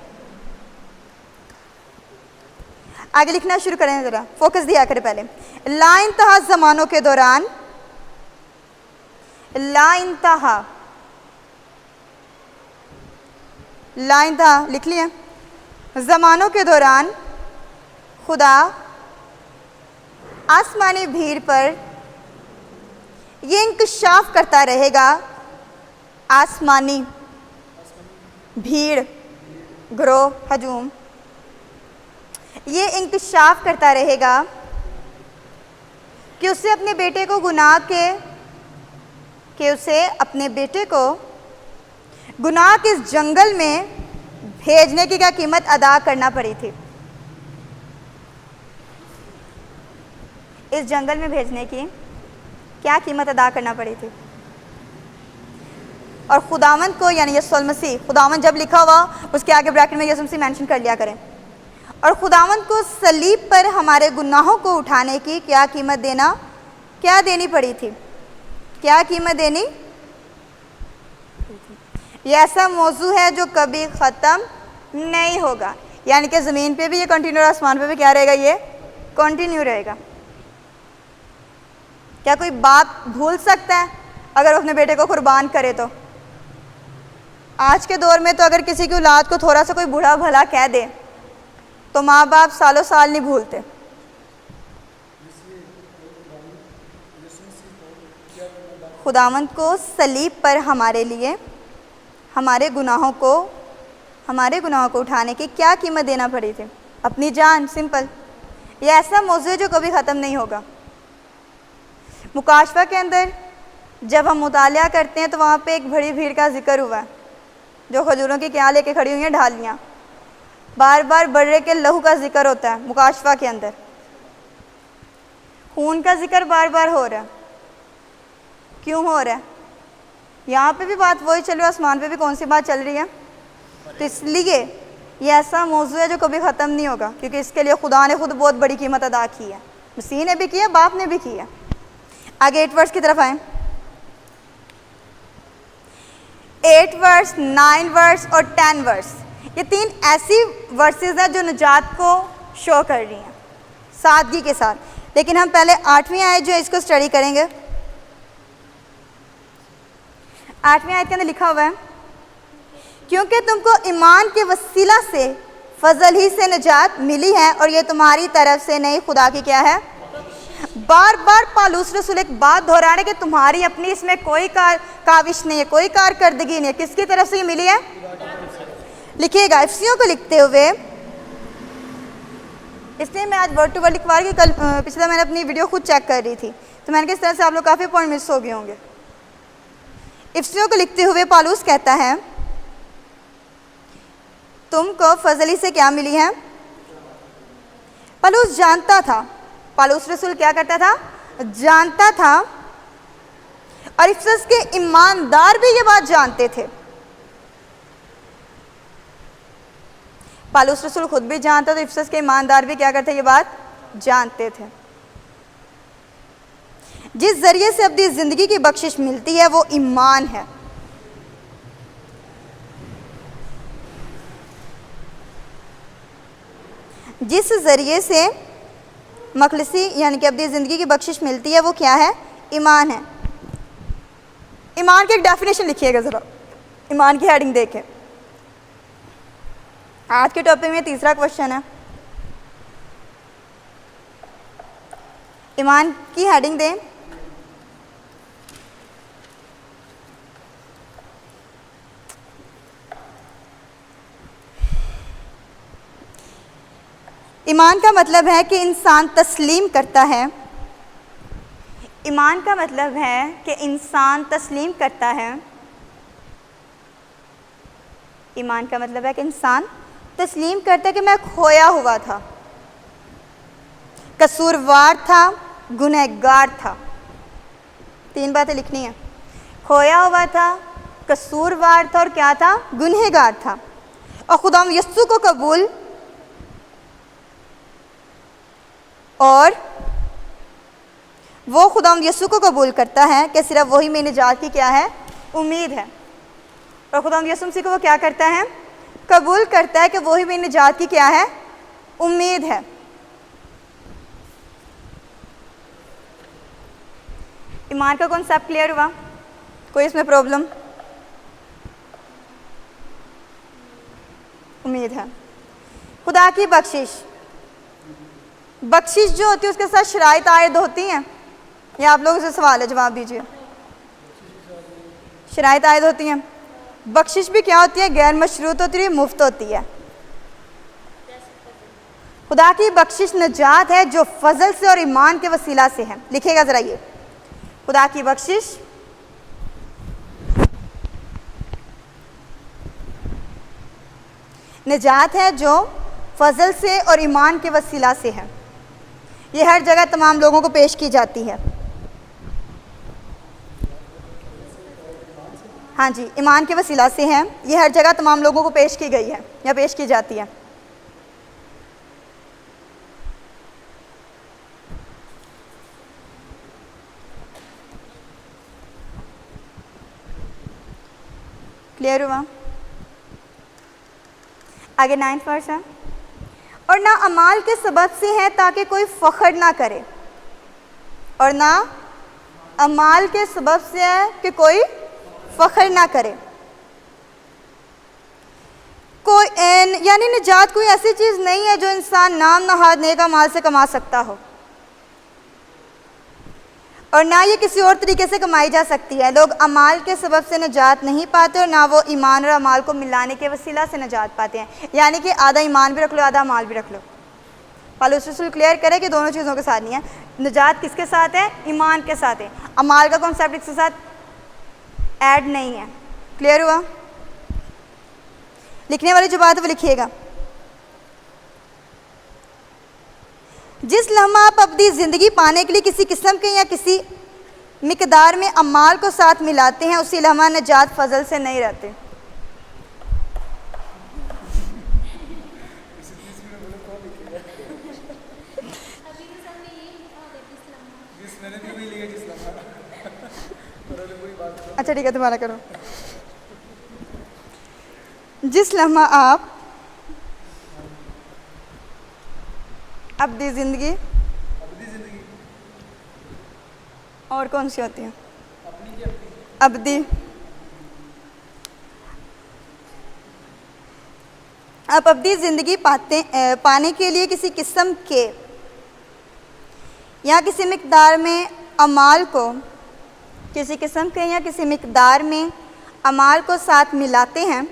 आगे लिखना शुरू करें, ज़रा फोकस दिया करें पहले। ला इंतहा ज़मानों के दौरान, ला इंतहा, ला इंतहा लिख लिया। ज़मानों के दौरान खुदा आसमानी भीड़ पर ये इंकशाफ करता रहेगा। आसमानी भीड़, ग्रोह, हजूम, ये इंकशाफ करता रहेगा कि उसे अपने बेटे को गुनाह के इस जंगल में भेजने की क्या कीमत अदा करना पड़ी थी। इस जंगल में भेजने की क्या कीमत अदा करना पड़ी थी। और खुदावंद को यानी यीशु मसीह, खुदावंद जब लिखा हुआ उसके आगे ब्रैकेट में यीशु मसीह मेंशन कर लिया करें। और खुदावंद को सलीब पर हमारे गुनाहों को उठाने की क्या देनी पड़ी थी, क्या कीमत देनी। ये ऐसा मौजू है जो कभी ख़त्म नहीं होगा, यानी कि ज़मीन पे भी ये कंटिन्यू और आसमान पे भी क्या रहेगा, ये कंटिन्यू रहेगा। क्या कोई बाप भूल सकता है अगर वो अपने बेटे को कुर्बान करे? तो आज के दौर में तो अगर किसी की औलाद को थोड़ा सा कोई बुरा भला कह दे तो माँ बाप सालों साल नहीं भूलते। खुदावंद को सलीब पर हमारे लिए हमारे गुनाहों को उठाने की क्या कीमत देना पड़ी थी? अपनी जान। सिंपल। यह ऐसा मौजू है जो कभी ख़त्म नहीं होगा। मुकाशफा के अंदर जब हम मुतालिया करते हैं तो वहाँ पे एक बड़ी भीड़ का जिक्र हुआ है जो खजूरों की क्या लेके खड़ी हुई हैं, ढालियाँ। बार बार बर्रे के लहू का जिक्र होता है मुकाशफा के अंदर, खून का जिक्र बार बार हो रहा है। क्यों हो रहा है? यहाँ पे भी बात वही चल रही है, आसमान पे भी कौन सी बात चल रही है? तो इसलिए ये ऐसा मौजू है जो कभी ख़त्म नहीं होगा, क्योंकि इसके लिए खुदा ने खुद बहुत बड़ी कीमत अदा की है। मसीह ने भी किया, बाप ने भी किया। आगे 8 वर्स की तरफ आए। 8 वर्स, 9 वर्स और 10 वर्स, ये 3 ऐसी वर्सेस हैं जो निजात को शो कर रही हैं सादगी के साथ। लेकिन हम पहले 8वीं आयत जो है इसको स्टडी करेंगे। 8वीं आयत के अंदर लिखा हुआ है, क्योंकि तुमको ईमान के वसीला से फजल ही से निजात मिली है और ये तुम्हारी तरफ से नहीं, खुदा की क्या है? बार बार पालूस रसूल एक बात दोहरा रहे कि तुम्हारी अपनी इसमें कोई काविश नहीं है, कोई कारकर्दगी नहीं है, किसकी तरफ से ये मिली है? लिखिएगा इफ्सियों को लिखते हुए, इसलिए मैं आज वर्ड टू वर्ड लिखवा रही, कल पिछला मैंने अपनी वीडियो खुद चेक कर रही थी तो मैंने किस तरह से आप लोग काफ़ी पॉइंट मिस हो गए होंगे। इफ्सियों को लिखते हुए पालूस कहता है तुमको फजली से क्या मिली है? पालूस जानता था, पालूस रसूल क्या करता था? जानता था, और इफिसस के ईमानदार भी ये बात जानते थे। पालूस रसूल खुद भी जानता था, इफिसस के ईमानदार भी क्या करते? ये बात जानते थे। जिस जरिए से अपनी जिंदगी की बख्शिश मिलती है वो ईमान है। जिस ज़रिए से मखलसी यानी कि अपनी ज़िंदगी की बख्शिश मिलती है वो क्या है? ईमान है। ईमान की एक डेफिनेशन लिखिएगा ज़रा, ईमान की हेडिंग देखें। आज के टॉपिक में तीसरा क्वेश्चन है, ईमान की हेडिंग दें। ईमान का मतलब है कि इंसान तस्लीम करता है। ईमान का मतलब है कि इंसान तस्लीम करता है। ईमान का मतलब है कि इंसान तस्लीम करता है कि मैं खोया हुआ था, कसूरवार था, गुनहगार था। तीन बातें लिखनी है, खोया हुआ था, कसूरवार था और क्या था? गुनहगार था। और खुदा यस्सु को कबूल और वो खुदा यस्सु को कबूल करता है कि सिर्फ वही में निजात की क्या है? उम्मीद है। और खुदा यस्सु मसीह को वो क्या करता है? कबूल करता है कि वही में निजात की क्या है? उम्मीद है। ईमान का कॉन्सेप्ट क्लियर हुआ? कोई इसमें प्रॉब्लम? उम्मीद है। खुदा की बख्शिश, बख्शिश जो होती है उसके साथ शराइत आयद होती हैं? ये आप लोगों से सवाल है, जवाब दीजिए। शराइत आयद होती हैं। बख्शिश भी क्या होती है? गैर मशरूत होती है, मुफ्त होती है। खुदा की बख्शिश नजात है जो फजल से और ईमान के वसीला से है। लिखेगा ज़रा ये, खुदा की बख्शिश नजात है जो फजल से और ईमान के वसीला से है। ये हर जगह तमाम लोगों को पेश की जाती है। हाँ जी, ईमान के वसीला से है। ये हर जगह तमाम लोगों को पेश की गई है या पेश की जाती है। क्लियर हुआ? आगे 9th वर्स है, और ना अमाल के सबब से है ताकि कोई फ़ख्र ना करे। और ना अमाल के सबब से है कि कोई फ़ख्र ना करे। कोई यानी निजात कोई ऐसी चीज़ नहीं है जो इंसान नाम नहाद नेक अमाल से कमा सकता हो, और ना ये किसी और तरीके से कमाई जा सकती है। लोग अमाल के सबब से निजात नहीं पाते और ना वो ईमान और अमाल को मिलाने के वसीला से निजात पाते हैं। यानी कि आधा ईमान भी रख लो, आधा अमाल भी रख लो। पालूस रसूल क्लियर करे कि दोनों चीज़ों के साथ नहीं है। निजात किसके साथ है? ईमान के साथ है। अमाल का कॉन्सेप्ट इसके साथ ऐड नहीं है। क्लियर हुआ? लिखने वाली जो बात है वो लिखिएगा। जिस लम्हा आप अपनी ज़िंदगी पाने के लिए किसी किस्म के या किसी मिकदार में अमाल को साथ मिलाते हैं, उसी लम्हा निजात फजल से नहीं रहते। अच्छा ठीक है, तुम्हारा करो। जिस लम्हा आप अपनी ज़िंदगी और कौन सी होती है? अब्दी। आप अपनी ज़िंदगी पाने के लिए किसी किस्म के यहाँ किसी मिक़दार में अमाल को, किसी किस्म के या किसी मिक़दार में अमाल को साथ मिलाते हैं,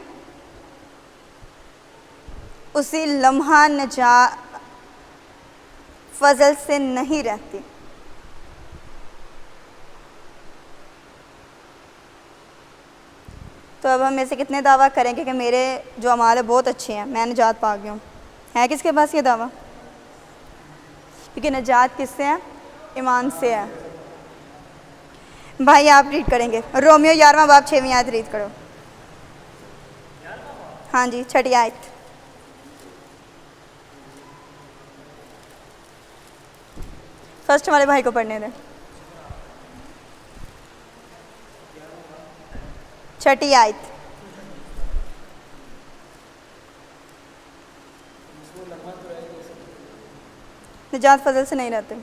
उसी लम्हा नजात फजल से नहीं रहती। तो अब हम में से कितने दावा करेंगे कि मेरे जो अमाल है बहुत अच्छे हैं, मैं निजात पा गया हूँ? है किसके पास ये दावा? क्योंकि निजात किससे है? ईमान से है। भाई आप रीड करेंगे रोमियो 11वां बाब 6वीं आयत रीड करो। हाँ जी, 6ठी आयत। फर्स्ट वाले भाई को पढ़ने दें। 6ठी आयत। निजात फजल से नहीं रहते,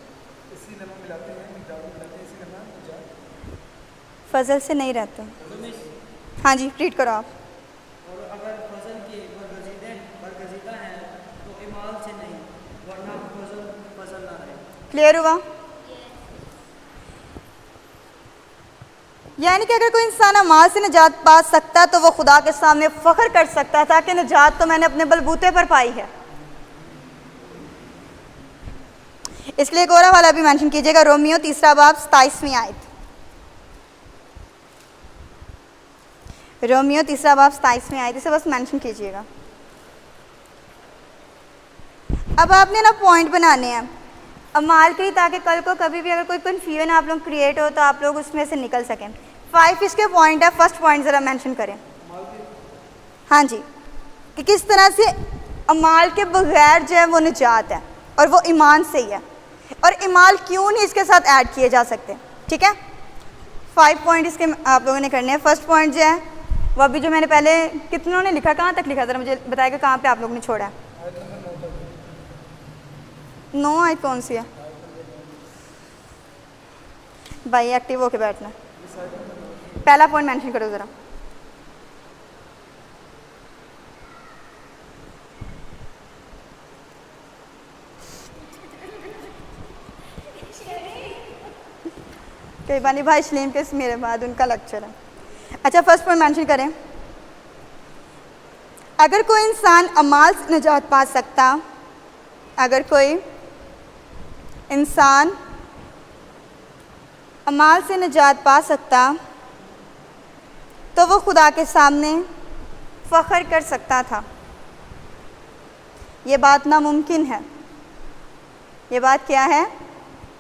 फजल से नहीं रहते। हाँ जी, रीड करो आप। और अगर फजल के बरगजीदा हैं तो इमाल से नहीं, वरना फजल ना है। क्लियर हुआ? यानी कि अगर कोई इंसान अमाल से निजात पा सकता तो वो खुदा के सामने फ़ख्र कर सकता था कि निजात तो मैंने अपने बलबूते पर पाई है। इसलिए एक और हवाला भी मेंशन कीजिएगा, रोमियो 3 बाब 27वीं आयत। रोमियो 3 बाब 27वीं आयत, इसे बस मेंशन कीजिएगा। अब आपने ना पॉइंट बनाने हैं अमाल के ही, ताकि कल को कभी भी अगर कोई कन्फ्यूजन आप लोग क्रिएट हो तो आप लोग उसमें से निकल सकें। 5 इसके पॉइंट है। फर्स्ट पॉइंट ज़रा मेंशन करें। हाँ जी, कि किस तरह से अमाल के बगैर जो है वो निजात है और वो ईमान से ही है, और ईमान क्यों नहीं इसके साथ ऐड किए जा सकते। ठीक है, 5 पॉइंट इसके आप लोगों ने करने हैं। फर्स्ट पॉइंट जो है वो अभी जो मैंने पहले कितनों ने लिखा, कहाँ तक लिखा, ज़रा मुझे बताएगा कहाँ पे आप लोगों ने छोड़ा है? 9 आयत कौन सी है भाई? एक्टिव होके बैठना। पहला पॉइंट मेंशन करो ज़रा। कई बानी भाई सलीम के मेरे बाद उनका लेक्चर है। अच्छा, फर्स्ट पॉइंट मेंशन करें। अगर कोई इंसान अमाल से निजात पा सकता, अगर कोई इंसान अमाल से निजात पा सकता तो वो खुदा के सामने फ़ख्र कर सकता था। ये बात नामुमकिन है। ये बात क्या है?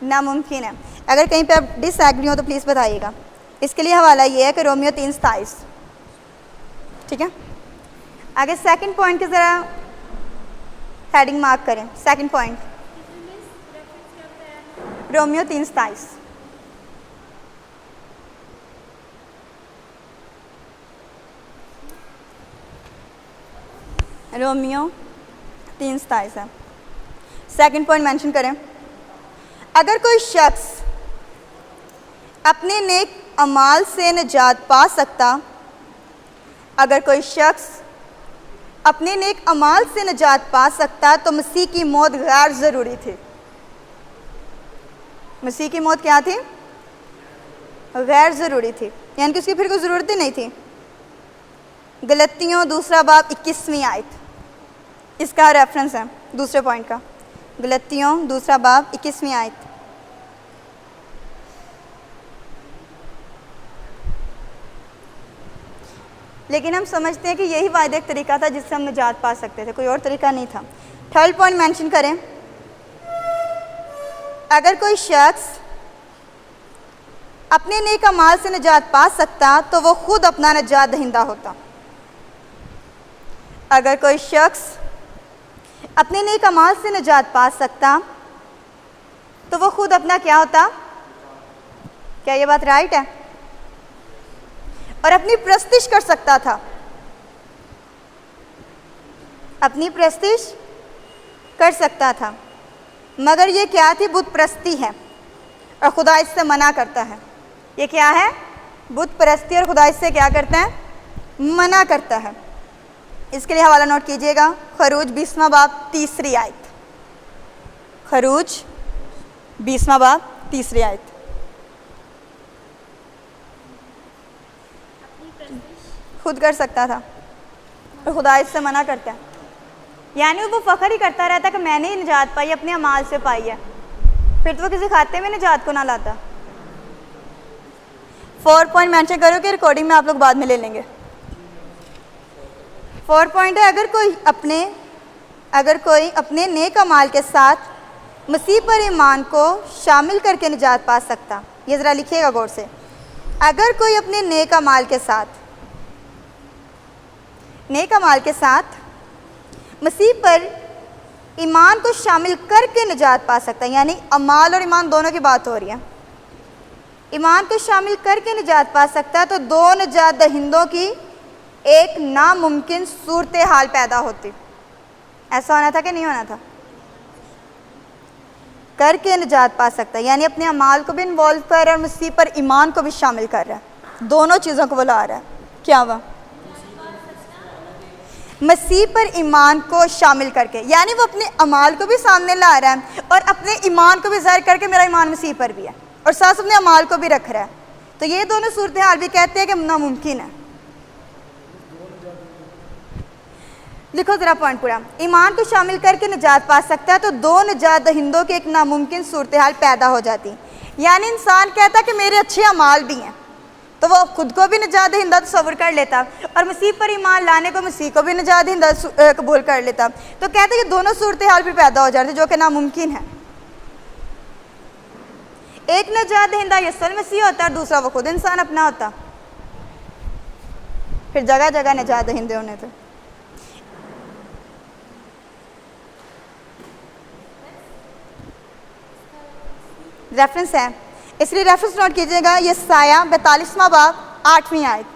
नामुमकिन है। अगर कहीं पे आप डिसएग्री हो तो प्लीज़ बताइएगा। इसके लिए हवाला ये है कि रोमियो 3:27। ठीक है, आगे सेकंड पॉइंट की ज़रा हेडिंग मार्क करें। Second point Romeo 3:27। रोमियो 3:27 है। सेकंड पॉइंट मेंशन करें। अगर कोई शख्स अपने नेक अमाल से निजात पा सकता, अगर कोई शख्स अपने नेक अमाल से निजात पा सकता तो मसीह की मौत गैर ज़रूरी थी। मसीह की मौत क्या थी? गैर ज़रूरी थी, यानी कि उसकी फिर कोई ज़रूरत ही नहीं थी। गलतियों 2 बाब 21वीं आयत इसका रेफरेंस है, दूसरे पॉइंट का। गलतियों 2 बाब 21वीं आयत। लेकिन हम समझते हैं कि यही वायद एक तरीका था जिससे हम निजात पा सकते थे, कोई और तरीका नहीं था। थर्ड पॉइंट मेंशन करें। अगर कोई शख्स अपने नेक अमाल से निजात पा सकता तो वो खुद अपना निजात दहिंदा होता। अगर कोई शख्स अपने नेक अमाल से निजात पा सकता तो वो खुद अपना क्या होता? क्या ये बात राइट है? और अपनी प्रस्तिश कर सकता था, अपनी प्रस्तिश कर सकता था। मगर ये क्या थी? बुत परस्ती है और खुदा इससे मना करता है। ये क्या है? बुत परस्ती, और खुदा इससे क्या करता है? मना करता है। इसके लिए हवाला नोट कीजिएगा, खरूज 20वां बाब 3री आयत। खरूज 20वां बाब 3री आयत। खुद कर सकता था और खुदा इससे मना करता है, यानी वो फ़ख्र ही करता रहता कि मैंने ही निजात पाई, अपने अमाल से पाई है, फिर तो वो किसी खाते में निजात को ना लाता। 4 पॉइंट मेंशन करो कि रिकॉर्डिंग में आप लोग बाद में ले लेंगे। 4 पॉइंट है, अगर कोई अपने नेक अमाल के साथ मसीह पर ईमान को शामिल करके निजात पा सकता। ये ज़रा लिखिएगा गौर से, अगर कोई अपने नेक अमाल के साथ मसीह पर ईमान को शामिल करके निजात पा सकता है, यानी अमाल और ईमान दोनों की बात हो रही है। ईमान को शामिल करके निजात पा सकता है तो दो निजात दहिंदों की एक नामुमकिन सूरत हाल पैदा होती। ऐसा होना था कि नहीं होना था? करके निजात पा सकता है, यानी अपने अमाल को भी इन्वॉल्व कर रहा है और मसीह पर ईमान को भी शामिल कर रहा है, दोनों चीज़ों को वो ला रहा है। क्या हुआ? मसीह पर ईमान को शामिल करके, यानी वो अपने अमाल को भी सामने ला रहा है और अपने ईमान को भी ज़ाहिर करके मेरा ईमान मसीह पर भी है, और साथ अपने अमाल को भी रख रहा है। तो ये दोनों सूरत हाल भी कहते हैं कि नामुमकिन है। लिखो ज़रा पॉइंट पूरा, ईमान को शामिल करके निजात पा सकता है तो दो निजात दहिंदों की एक नामुमकिन सूरत हाल पैदा हो जाती। यानी इंसान कहता कि मेरे अच्छे अमाल भी हैं, तो वो खुद को भी निजात दहिंदा तस्वर कर लेता और मसीह पर ईमान लाने को मसीह को भी निजात दहिंदा कबूल कर लेता। तो कहते कि दोनों सूरत हाल भी पैदा हो जाती जो कि नामुमकिन है। एक निजात दहिंदा यीशु मसीह होता और दूसरा वो खुद इंसान अपना होता, फिर जगह जगह निजात दहिंदे होने थे। रेफरेंस है, इसलिए रेफरेंस नोट कीजिएगा, यशायाह 42वां बाब 8वीं आयत,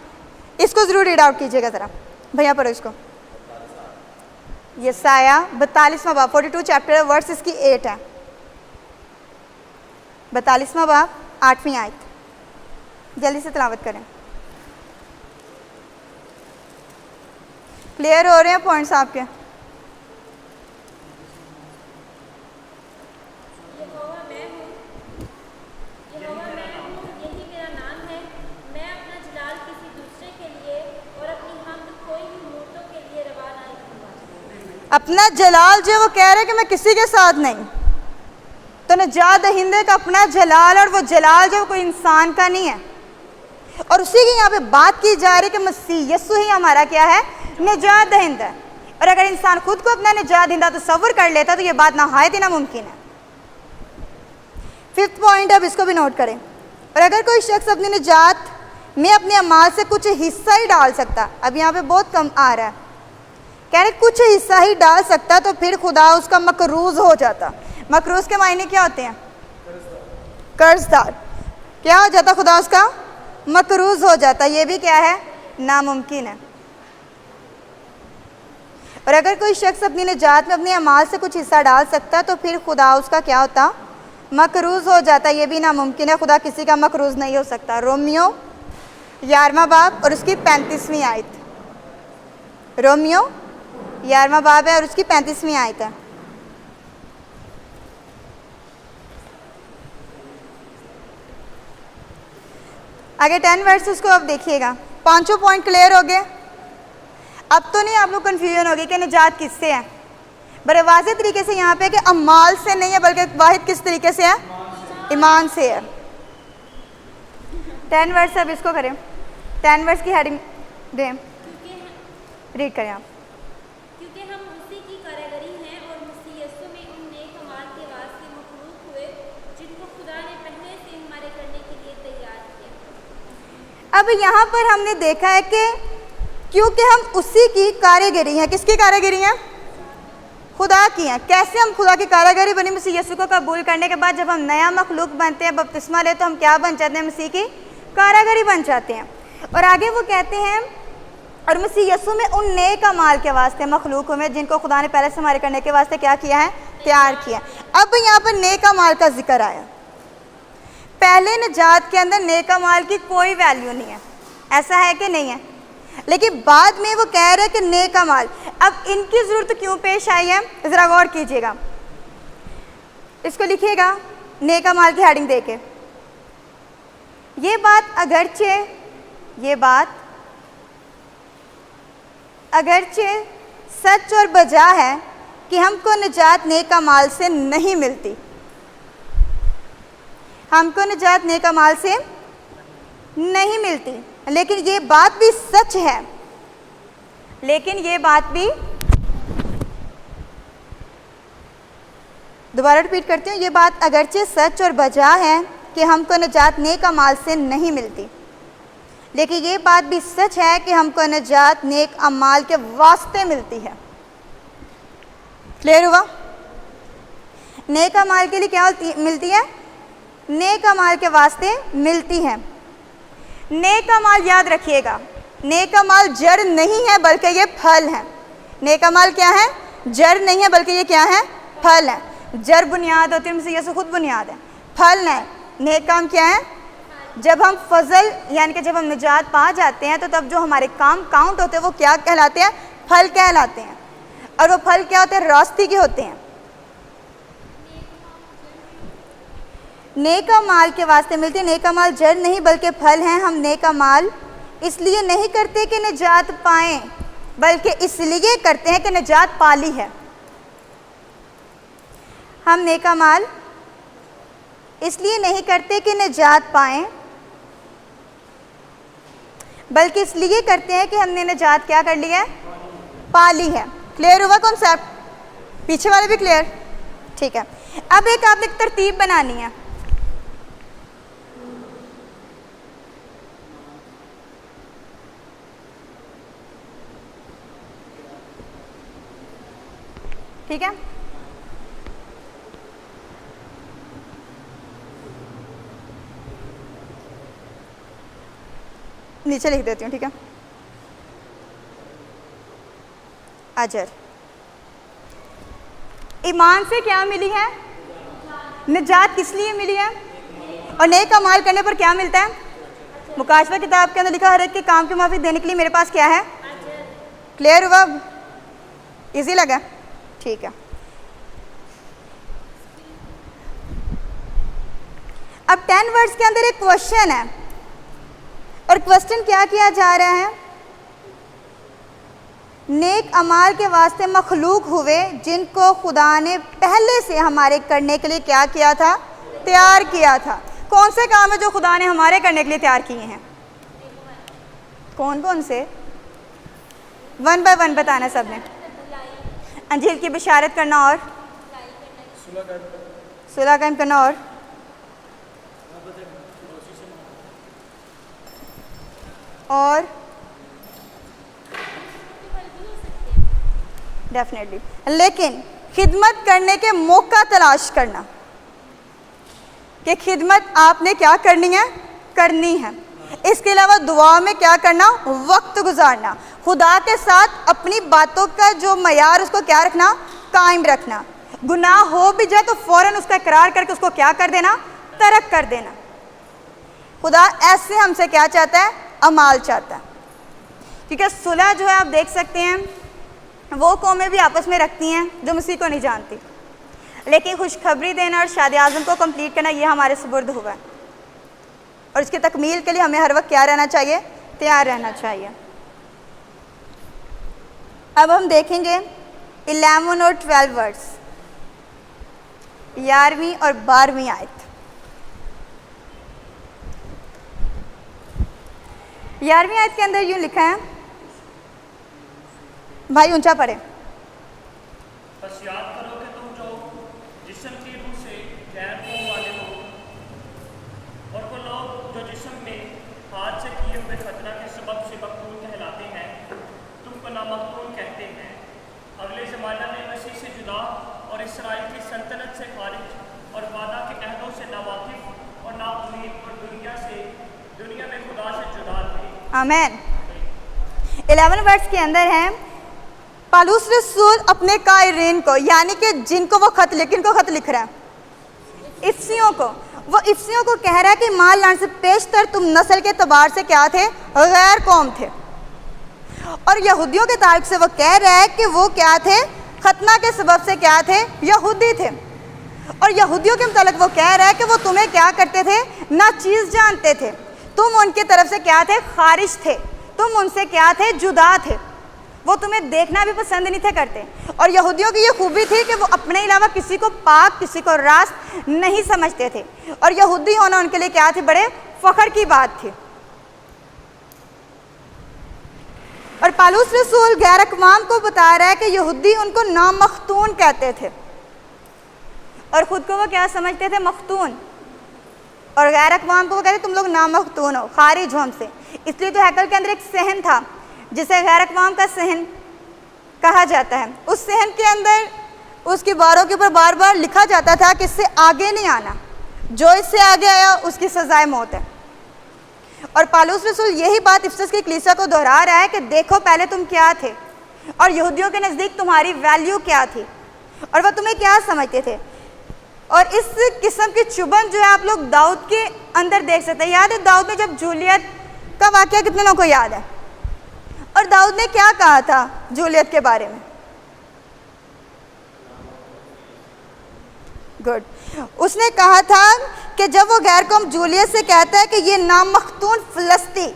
इसको ज़रूर रीड आउट कीजिएगा ज़रा भैया, पढ़ो इसको। यशायाह 42वां बाब 42 चैप्टर वर्स इसकी 8 है, 42वां बाब 8वीं आयत, जल्दी से तिलावत करें। क्लियर हो रहे हैं पॉइंट्स आपके? अपना जलाल जो वो कह रहे कि मैं किसी के साथ नहीं, तो निजात दहिंदे का अपना जलाल, और वो जलाल जो कोई इंसान का नहीं है, और उसी की यहाँ पे बात की जा रही है कि मसीह यीशु ही हमारा क्या है? निजात दहिंदा। और अगर इंसान खुद को अपना निजात दहिंदा तस्वर कर लेता तो ये बात नहायत ही नामुमकिन है। 5th पॉइंट, अब इसको भी नोट करें, और अगर कोई शख्स अपनी निजात में अपने अमाल से कुछ हिस्सा ही डाल सकता, अब यहाँ पे बहुत कम आ रहा है, कह रहे कुछ हिस्सा ही डाल सकता, तो फिर खुदा उसका मकरूज हो जाता। मकरूज के मायने क्या होते हैं? कर्जदार। क्या हो जाता? खुदा उसका मकरूज हो जाता। ये भी क्या है? नामुमकिन है। और अगर कोई शख्स अपनी निजात में अपने अमाल से कुछ हिस्सा डाल सकता तो फिर खुदा उसका क्या होता? मकरूज हो जाता। ये भी नामुमकिन है, खुदा किसी का मकरूज नहीं हो सकता। रोमियो 11वां बाब और उसकी 35वीं आयत, रोमियो 11वां बाब है और उसकी 35वीं आयत है। आगे 10 वर्सेस को अब देखिएगा। पांचों पॉइंट क्लियर हो गए? अब तो नहीं आप लोग कन्फ्यूजन हो गई कि निजात किससे है। बड़े वाज़ेह तरीके से यहाँ पे कि अमाल से नहीं है, बल्कि वाहिद किस तरीके से है? ईमान से है। 10 वर्स, अब इसको करें। 10 वर्स की हेडिंग दें, रीड करें आप। क्योंकि हम उसी की कारीगरी हैं और मसीह यीशु में उन नेक अमाल के वास्ते मखलूक हुए जिनको खुदा ने पहले से हमारे करने के लिए तैयार किया। अब यहाँ पर हमने देखा है कि क्योंकि हम उसी की कारीगरी हैं। किसकी कारीगरी हैं? खुदा की हैं। कैसे हम खुदा की कारीगरी बनी? मसीह यीशु को कबूल करने के बाद जब हम नया मखलूक बनते हैं, बपतिस्मा लेते, तो हम क्या बन जाते हैं? मसीह की कारीगरी बन जाते हैं। और आगे वो कहते हैं और मसीह यीशु में उन नेक अमाल के वास्ते मखलूक हुए जिनको खुदा ने पहले से हमारे करने के वास्ते क्या किया है? तैयार किया। अब यहाँ पर नेक अमाल का जिक्र आया। पहले निजात के अंदर नेक अमाल की कोई वैल्यू नहीं है, ऐसा है कि नहीं है? लेकिन बाद में वो कह रहे हैं कि नेक अमाल, अब इनकी ज़रूरत क्यों पेश आई है? ज़रा गौर कीजिएगा, इसको लिखिएगा। नेक अमाल की हेडिंग देके। ये बात अगरचे सच और बजा है कि हमको निजात नेक अमाल से नहीं मिलती, हमको निजात नेक अमाल से नहीं मिलती, लेकिन ये बात भी सच है, दोबारा रिपीट करती हूँ, ये बात अगरचे सच और बजा है कि हमको निजात नेक अमाल से नहीं मिलती, लेकिन ये बात भी सच है कि हमको निजात नेक अमाल के वास्ते मिलती है। क्लियर हुआ? नेक अमाल के लिए क्या मिलती है? नेक अमाल के वास्ते मिलती है। नेक अमाल याद रखिएगा, नेक अमाल जड़ नहीं है बल्कि ये फल है। नेक अमाल क्या है? जड़ नहीं है बल्कि ये क्या है? फल है। जड़ बुनियाद होती है, ये खुद बुनियाद है, फल है। नेक काम क्या है? जब हम फजल यानी कि जब हम निजात पा जाते हैं तो तब जो हमारे काम काउंट होते हैं वो क्या कहलाते हैं? फल कहलाते हैं। और वो फल क्या होते हैं? रास्ते के होते हैं। नेक अमाल के वास्ते मिलती है। नेक अमाल जड़ नहीं बल्कि फल हैं। हम नेक अमाल इसलिए नहीं करते कि निजात पाएं, बल्कि इसलिए करते हैं कि निजात पाली है। हम नेक अमाल इसलिए नहीं करते कि निजात पाएं, बल्कि इसलिए करते हैं कि हमने निजात क्या कर ली है? पाली है। क्लियर हुआ कॉन्सेप्ट? पीछे वाले भी क्लियर? ठीक है। अब एक आपने तरतीब बनानी है। ठीक है, नीचे लिख देती हूँ। ठीक है, अजर ईमान से क्या मिली है? निजात किस लिए मिली है? और नेक अमाल करने पर क्या मिलता है? मुकाशवा किताब के अंदर लिखा, हर एक के काम की माफी देने के लिए मेरे पास क्या है? क्लियर हुआ? इजी लगा? ठीक है। अब 10 वर्ड्स के अंदर एक क्वेश्चन है, और क्वेश्चन क्या किया जा रहा है? नेक अमाल के वास्ते मखलूक हुए जिनको खुदा ने पहले से हमारे करने के लिए क्या किया था? तैयार किया था। कौन से काम है जो खुदा ने हमारे करने के लिए तैयार किए हैं? कौन कौन से? 1 बाय 1 बताना सबने। अंजील की बिशारत करना, और सुलह कायम करना, और डेफिनेटली, लेकिन खिदमत करने के मौका तलाश करना कि खिदमत आपने क्या करनी है? करनी है। इसके अलावा दुआ में क्या करना? वक्त गुजारना। खुदा के साथ अपनी बातों का जो मयार उसको क्या रखना? कायम रखना। गुनाह हो भी जाए तो फ़ौरन उसका इकरार करके उसको क्या कर देना? तर्क कर देना। खुदा ऐसे हमसे क्या चाहता है? अमाल चाहता है। क्योंकि सुलह जो है आप देख सकते हैं वो कौमें भी आपस में रखती हैं जो मसीह को नहीं जानती, लेकिन खुशखबरी देना और शादी आज़म को कंप्लीट करना ये हमारे सुपुर्द हुआ है, और इसकी तकमील के लिए हमें हर वक्त क्या रहना चाहिए? तैयार रहना चाहिए। अब हम देखेंगे 11 और 12 वर्ड्स, 11वीं और 12वीं आयत। 11वीं आयत के अंदर यूँ लिखा है, भाई ऊंचा पढ़े। बस याद करो कि तुम जो जिस्म की रूह से गैर कौम वाले हो, और वो लोग जो जिस्म में हाथ से किए हुए खतना के सबब से मकबूल कहलाते हैं, तुमको नामकबूल कहते हैं। अगले ज़माना में मसीह से जुदा और इसराइल की सल्तनत से खारिज और वादा के अहदों से नावाकिफ और नाउम्मीद और दुनिया में खुदा से जुदा थे। आमीन। 11 वर्ड्स के अंदर हैं पालूस रसूल अपने कायरीन को, यानी कि जिनको वो खत लिख रहा है? इफ्सियों को। वो इफ्सियों को कह रहा है कि माल लाने से पेशतर तुम नस्ल के तबार से क्या थे? गैर कौम थे। और यहूदियों के ताल्लुक से वो कह रहा है कि वो क्या थे? खतना के सबब से क्या थे? यहूदी थे। और यहूदियों के मुतालिक वो कह रहा है कि वो तुम्हें क्या करते थे, ना चीज़ जानते थे, तुम उनकी तरफ से क्या थे, खारिज थे, तुम उनसे क्या थे, जुदा थे, वो तुम्हें देखना भी पसंद नहीं थे करते। और यहूदियों की ये खूबी थी कि वो अपने अलावा किसी को पाक, किसी को रास्त नहीं समझते थे, और यहूदी होना उनके लिए क्या थी, बड़े फ़ख्र की बात थी। और पालूस रसूल गैर अक़वाम को बता रहा है कि यहूदी उनको नामख्तून कहते थे, और ख़ुद को वो क्या समझते थे, मख्तून, और गैर अक़वाम को वो कहते तुम लोग नामख्तून हो, खारिज हो हमसे। इसलिए तो हैकल के अंदर एक सहन था जिसे गैर अक़वाम का सहन कहा जाता है। उस सहन के अंदर उसकी बारों के ऊपर बार बार लिखा जाता था कि इससे आगे नहीं आना, जो इससे आगे आया उसकी सज़ाए मौत है। और पालूस रसूल यही बात इफसस की कलीसिया को दोहरा रहा है कि देखो पहले तुम क्या थे, और यहूदियों के नज़दीक तुम्हारी वैल्यू क्या थी, और वह तुम्हें क्या समझते थे। और इस किस्म की चुभन जो है आप लोग दाऊद के अंदर देख सकते हैं। याद है दाऊद ने जब जूलियत का वाक़या, कितने लोगों को याद है, और दाऊद ने क्या कहा था जूलियत के बारे में, गुड, उसने कहा था कि जब वो गैर कौम जूलियत से कहता है कि ये नामख्तून फ़लस्ती,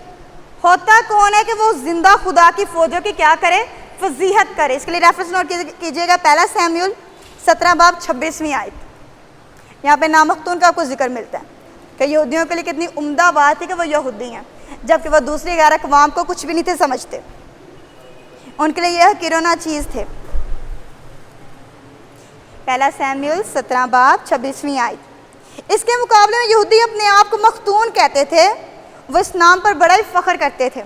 होता कौन है कि वो जिंदा खुदा की फ़ौजों की क्या करे, फजीहत करे। इसके लिए रेफरेंस नोट कीजिएगा, पहला सैमुएल 17 बाब 26वीं आयत। यहाँ पे नामख्तून का आपको जिक्र मिलता है कि यहूदियों के लिए कितनी उम्दा बात है कि वो यहूदी हैं, जबकि वह दूसरी गैर अक़वाम को कुछ भी नहीं थे समझते, उनके लिए यह किरोना चीज़ थे। पहला सैमुएल 17 बाब 26वीं आयत। इसके मुकाबले में यहूदी अपने आप को मख्तून कहते थे, वो इस नाम पर बड़ा ही फ़ख्र करते थे,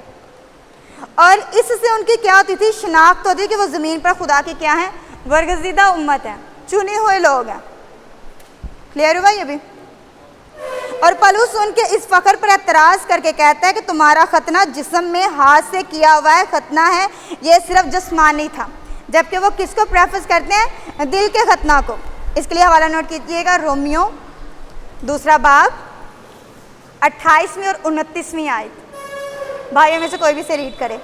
और इससे उनकी क्या होती थी, शनाख्त होती थी कि वो ज़मीन पर खुदा की क्या है, बरगज़ीदा उम्मत है, चुने हुए लोग हैं। क्लियर हुआ ये भी। और पलूस उनके इस फ़ख्र पर एतराज़ करके कहता है कि तुम्हारा खतना जिस्म में हाथ से किया हुआ है खतना है, ये सिर्फ जिस्मानी था, जबकि वो किसको प्रेफर करते हैं, दिल के खतना को। इसके लिए हवाला नोट कीजिएगा, रोमियो 2 बाब 28वीं और 29वीं आयत। भाइयों में से कोई भी से रीड करे,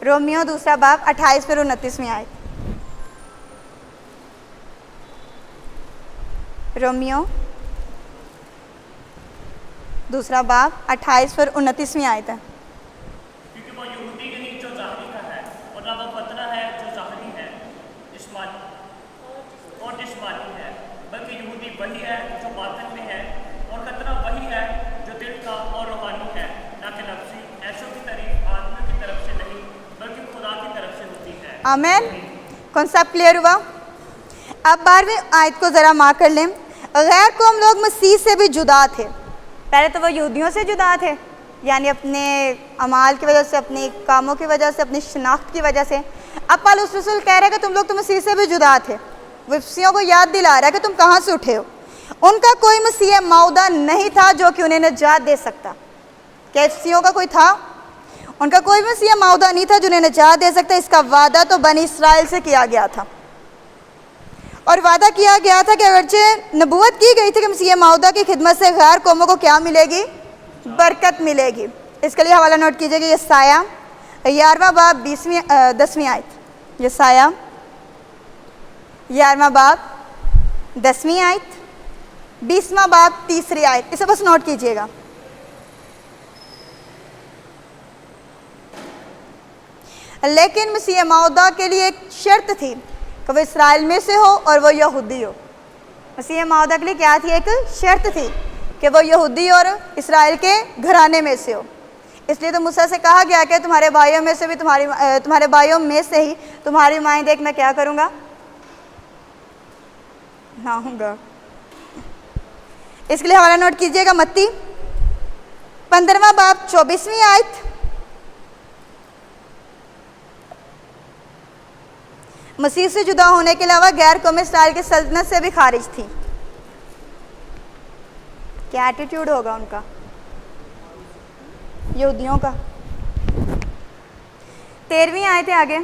रोमियो 2 बाब 28वीं और 29वीं आयत। रोमियो 2 बाब 28 और 29वीं आयत है। क्योंकि वो यहूदी के नहीं जो ज़ाहिरी का है, और ना वो खतना है जो ज़ाहिरी है, जिस्मानी और जिस्मानी है, बल्कि यहूदी वही है जो बातिन में है, और खतना वही है जो दिल का और रूहानी है, ना कि नफ्सी, ऐशों की तारीफ आदमियों की तरफ से नहीं बल्कि खुदा की तरफ से होती है। आमीन। कॉन्सेप्ट क्लियर हुआ। अब 12वीं आयत को ज़रा मार्क कर लें। गैर कौम लोग मसीह से भी जुदा थे। पहले तो वो यहूदियों से जुदा थे, यानी अपने अमाल की वजह से, अपने कामों की वजह से, अपनी शनाख्त की वजह से। अब पालूस रसूल कह रहे हैं कि तुम लोग तो मसीह से भी जुदा थे। वो इफसियों को याद दिला रहा है कि तुम कहाँ से उठे हो। उनका कोई मसीह मौदा नहीं था जो कि उन्हें निजात दे सकता। क्या इफसियों का कोई था? उनका कोई मसीह मौदा नहीं था जो उन्हें निजात दे सकता। इसका वादा तो बनी इसराइल से किया गया था, और वादा किया गया था कि अगरचे नबूवत की गई थी कि मसीह मौदा की खिदमत से गैर कौमों को क्या मिलेगी, बरकत मिलेगी। इसके लिए हवाला नोट कीजिएगा, यसाया 11वां बाब 10वीं आयत। यसाया 11वां बाब 10वीं आयत, 20वां बाब 3री आयत। इसे बस नोट कीजिएगा। लेकिन मसीह मौदा के लिए एक शर्त थी कि वो इसराइल में से हो और वो यहूदी हो। मसीह मौदा के लिए क्या थी, एक शर्त थी कि वो यहूदी और इसराइल के घराने में से हो। इसलिए तो मूसा से कहा गया कि तुम्हारे भाइयों में से भी तुम्हारे भाइयों में से ही तुम्हारी माएँ देख मैं क्या करूँगा, लाऊंगा। इसके लिए हवाला नोट कीजिएगा, मत्ती 15वां बाब 24वीं आयत। मसीह से जुदा होने के अलावा गैर कौम इसराइल की सल्तनत से भी खारिज थी। क्या एटीट्यूड होगा उनका, यहूदियों का। 13वीं आयत है आगे,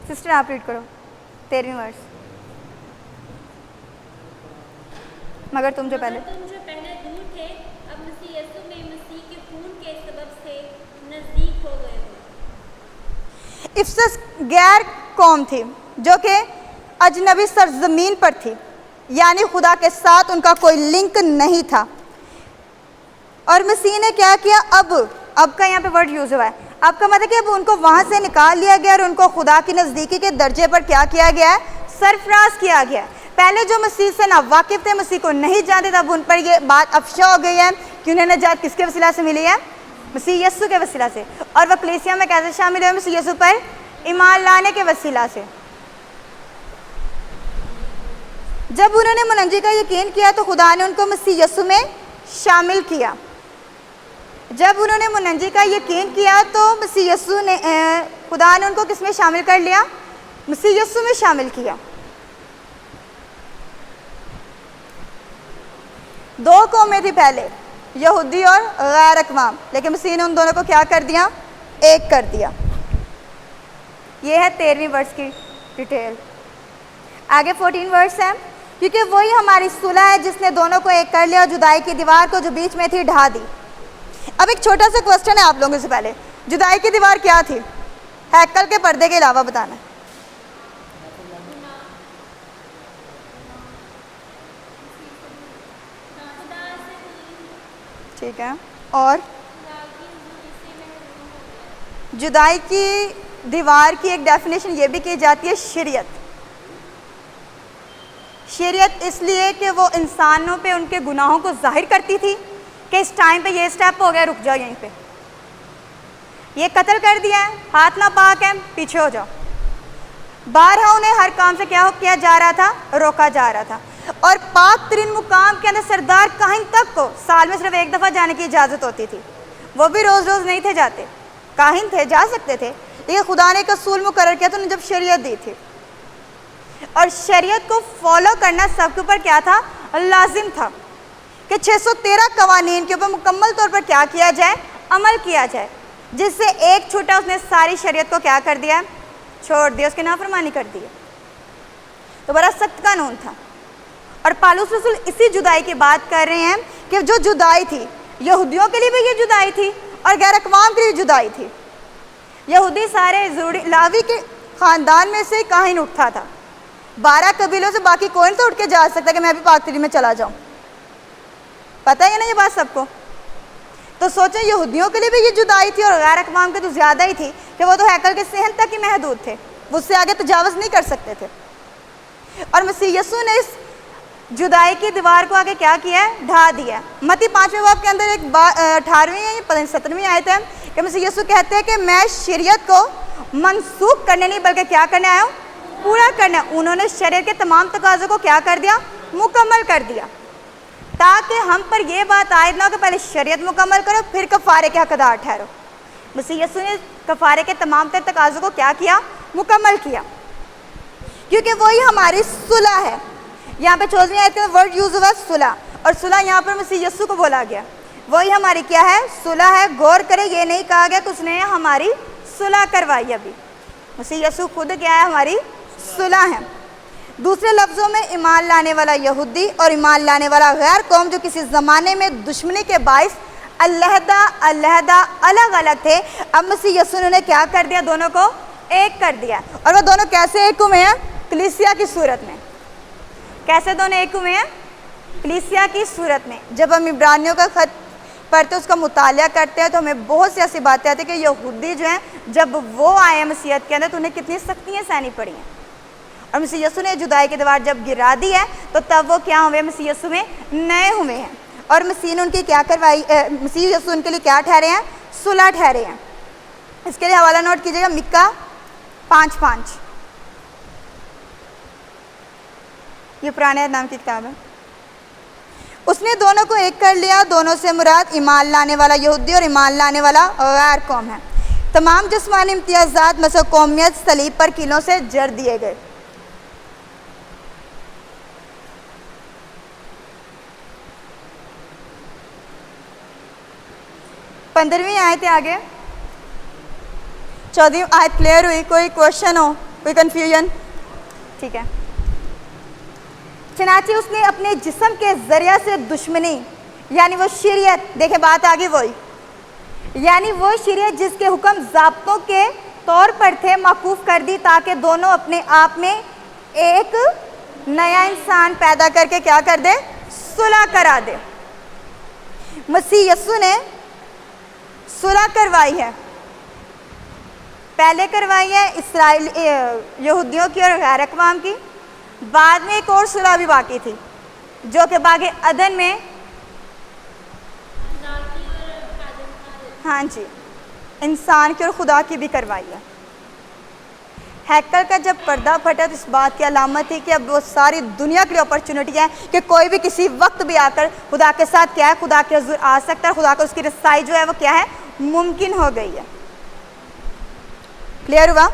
सिस्टर आप रीड करो 13वीं वर्स। मगर तुम जो पहले दूर थे, अब मसीह यीशु में मसीह के खून के सबब से नज़दीक हो गए हो। इफसस गैर कौम थी जो कि अजनबी सरजमीन पर थी। यानी खुदा के साथ उनका कोई लिंक नहीं था। और मसीह ने क्या किया, अब का यहाँ पे वर्ड यूज हुआ है, अब का मतलब कि अब उनको वहाँ से निकाल लिया गया और उनको खुदा की नज़दीकी के दर्जे पर क्या किया गया है, सरफराज किया गया है। पहले जो मसीह से ना वाकिफ़ थे, मसीह को नहीं जानते, तब उन पर ये बात अफशा हो गई है कि उन्हें नजात किसके वसीला से मिली है, मसीह यस्सु के वसीला से। और वह कलीसिया में कैसे शामिल हुए, मसीह यस्सु पर ईमान लाने के वसीला से। जब उन्होंने मुनज्जी का यकीन किया तो खुदा ने उनको मसीह यस्सु में शामिल किया। जब उन्होंने मुनज्जी का यकीन किया तो मसीह यस्सु ने खुदा ने उनको किस में शामिल कर लिया, मसीह यस्सु में शामिल किया। दो कौमें थी पहले, यहूदी और गैर अक़वाम, लेकिन मसीह ने उन दोनों को क्या कर दिया, एक कर दिया। ये है 13वीं वर्ष की डिटेल। आगे 14 वर्ष है, क्योंकि वही हमारी सुलह है जिसने दोनों को एक कर लिया और जुदाई की दीवार को जो बीच में थी ढा दी। अब एक छोटा सा क्वेश्चन है आप लोगों से पहले, जुदाई की दीवार क्या थी, हैकल के पर्दे के अलावा बताना। ठीक है, और जुदाई की दीवार की एक डेफिनेशन ये भी की जाती है शरीयत। शरीयत इसलिए कि वो इंसानों पे उनके गुनाहों को जाहिर करती थी कि इस टाइम पे ये स्टेप हो गया, रुक जाओ यहीं पे, ये कत्ल कर दिया है, हाथ ना पाक है, पीछे हो जाओ। बारहा उन्हें हर काम से क्या किया जा रहा था, रोका जा रहा था। और पाक तरीन मुकाम के अंदर सरदार काहिन तक को साल में सिर्फ एक दफ़ा जाने की इजाज़त होती थी, वो भी रोज़ रोज़ नहीं थे जाते, काहिन थे, जा सकते थे, लेकिन खुदा ने एक असूल मुकर्रर किया तो उन्हें जब शरीयत दी थी, और शरीयत को फॉलो करना सबके ऊपर क्या था, लाजिम था कि 613 कवानीन के ऊपर मुकम्मल तौर पर क्या किया जाए, अमल किया जाए। जिससे एक छूटा उसने सारी शरीयत को क्या कर दिया, छोड़ दिया, उसकी नाफरमानी कर दी। तो बड़ा सख्त कानून था। और पालूस रसूल इसी जुदाई की बात कर रहे हैं कि जो जुदाई थी, यहूदियों के लिए भी ये जुदाई थी और गैर अक़वाम के लिए जुदाई थी। यहूदी सारे ज़रूरी लावी के ख़ानदान में से काहिन उठता था, 12 कबीलों से बाकी कोई तो उठ के जा सकता कि मैं भी पाक तरीन में चला जाऊँ, पता है ना ये बात सबको। तो सोचो यहूदियों के लिए भी ये जुदाई थी और गैर अक़वाम के तो ज़्यादा ही थी कि वो तो हैकल के सहन तक ही महदूद थे, उससे आगे तजावज़ नहीं कर सकते थे। और मसीह यस्सु ने इस जुदाई की दीवार को आगे क्या किया है, ढा दिया। मत्ती 5वें बाब के अंदर एक 18वीं या 17वीं आयत है कि मसीह यस्सु कहते हैं कि मैं शरीयत को मनसूख करने नहीं बल्कि क्या करने आया हूँ, पूरा करना। उन्होंने शरीयत के तमाम तकाज़ों को क्या कर दिया, मुकम्मल कर दिया, ताकि हम पर यह बात आयद ना हो कि पहले शरीयत मुकम्मल करो फिर कफ़ारे के हक़दार ठहरो। मसीह यस्सु ने कफ़ारे के तमाम तर तकाज़ों को क्या किया, मुकम्मल किया, क्योंकि वही हमारी सुलह है। यहाँ पे 14वीं आयत में वर्ड यूज़ हुआ सुलह, और सुलह यहाँ पर मसीह यस्सु को बोला गया, वही हमारी क्या है, सुलह है। गौर करें, ये नहीं कहा गया कि उसने हमारी सुलह करवाई, अभी मसीह यस्सु खुद क्या है, हमारी सुलह है। दूसरे लफ्ज़ों में ईमान लाने वाला यहूदी और ईमान लाने वाला गैर कौम जो किसी ज़माने में दुश्मनी के बाइस अलहदा अलहदा अलग अलग थे, अब मसीह यस्सु ने क्या कर दिया, दोनों को एक कर दिया। और वह दोनों कैसे एक हुए हैं, कलीसिया की सूरत में। कैसे दोनों एक हुए हैं, कलीसिया की सूरत में। जब हम इब्रानियों का ख़त पढ़ते उसका मुतालिया करते हैं तो हमें बहुत सी ऐसी बातें आती हैं कि यहूदी जो हैं जब वो आए हैं मसीहत के अंदर तो उन्हें कितनी सख्तियाँ सहनी पड़ी हैं। और मसीह यस्सु ने जुदाई की दीवार जब गिरा दी है तो तब वो क्या हुए, मसीह यस्सु में नए हुए हैं। और मसीह ने उनकी क्या करवाई, मसीह यस्सु उनके लिए क्या ठहरे हैं, सुलह ठहरे हैं। इसके लिए हवाला नोट कीजिएगा, मिक्का 5:5, ये पुराने नाम की किताब है। उसने दोनों को एक कर लिया, दोनों से मुराद ईमान लाने वाला यहूदी और ईमान लाने वाला गैर कौम है। तमाम जिस्मानी इम्तियाज़ात मसला कौमियत सलीब पर कीलों से जड़ दिए गए। पंद्रहवीं आयत आगे, 14वीं आयत क्लियर हुई? कोई क्वेश्चन हो, कोई कन्फ्यूजन? ठीक है। चनाचे उसने अपने जिस्म के ज़रिया से दुश्मनी, यानी वो शरीयत, देखे बात आगे वही, यानी वो शरीयत जिसके हुक्म ज़ाब्तों के तौर पर थे, मौकूफ़ कर दी ताकि दोनों अपने आप में एक नया इंसान पैदा करके क्या कर दे, सुलह करा दे। मसीह यीशु ने सुलह करवाई है, पहले करवाई है इस्राएल यहूदियों की और गैर अक़वाम की, बाद में एक और सुलह भी बाकी थी जो कि बागे अदन में, हाँ जी, इंसान की और खुदा की भी करवाई है। हैकल का जब पर्दा फटा तो इस बात की अलामत थी कि अब वो सारी दुनिया के लिए अपॉर्चुनिटी है कि कोई भी किसी वक्त भी आकर खुदा के साथ क्या है, खुदा के हुज़ूर आ सकता है, खुदा को उसकी रसाई जो है वो क्या है, मुमकिन हो गई है। क्लियर हुआ?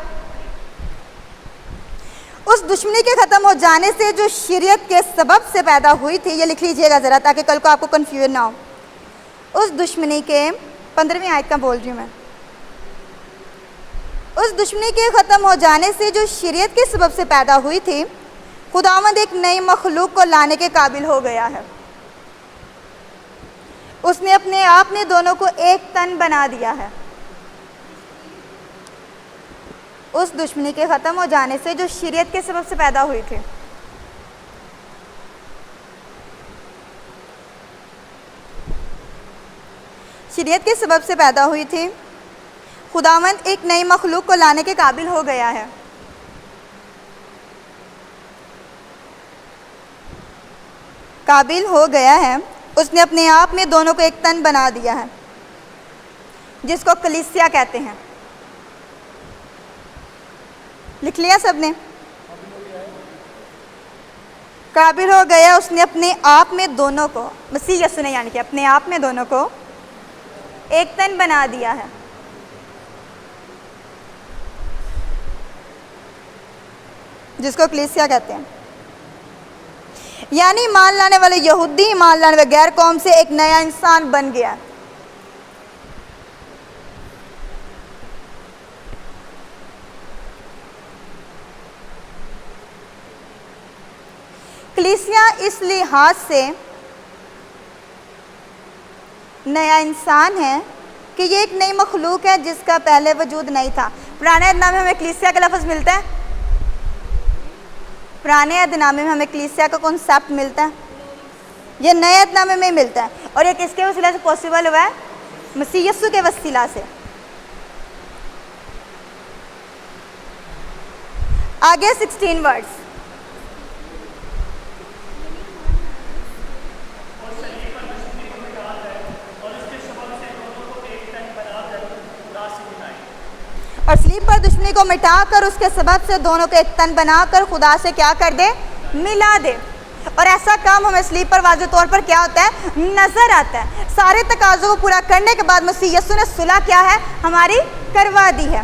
उस दुश्मनी के ख़त्म हो जाने से जो शरीयत के सबब से पैदा हुई थी, ये लिख लीजिएगा ज़रा ताकि कल को आपको कन्फ्यूजन ना हो। उस दुश्मनी के 15वीं आयत का बोल रही हूँ मैं। उस दुश्मनी के ख़त्म हो जाने से जो शरीयत के सबब से पैदा हुई थी, खुदावंद एक नई मखलूक को लाने के काबिल हो गया है। उसने अपने आप में दोनों को एक तन बना दिया है। उस दुश्मनी के ख़त्म हो जाने से जो शरीयत के सबब से पैदा हुई थी, शरीयत के सबब से पैदा हुई थी, खुदावंद एक नई मखलूक को लाने के काबिल हो गया है। काबिल हो गया है, उसने अपने आप में दोनों को एक तन बना दिया है, जिसको कलीसिया कहते हैं। लिख लिया सबने? काबिल हो गया, उसने अपने आप में दोनों को, मसीह यीशु ने यानी कि अपने आप में दोनों को एक तन बना दिया है, जिसको कलीसिया कहते हैं। यानी ईमान लाने वाले यहूदी ईमान लाने वाले गैर कौम से एक नया इंसान बन गया। कलीसिया इस लिहाज से नया इंसान है कि ये एक नई मखलूक है जिसका पहले वजूद नहीं था। पुराने अहदनामे में हमें कलीसिया का लफ्ज़ मिलता है, पुराने अहदनामे में हमें कलीसिया का कॉन्सेप्ट मिलता है, ये नए अहदनामे में मिलता है। और ये किसके वसीला से पॉसिबल हुआ है? मसीह यीशु के वसीला से। आगे 16 वर्ड्स। और सलीब पर दुश्मनी को मिटाकर उसके सबब से दोनों को एक तन बनाकर खुदा से क्या कर दे? मिला दे। और ऐसा काम हमें सलीब पर वाज़ेह तौर पर क्या होता है? नज़र आता है। सारे तकाज़ों को पूरा करने के बाद मसीह यीशु ने सुलह क्या है? हमारी करवा दी है।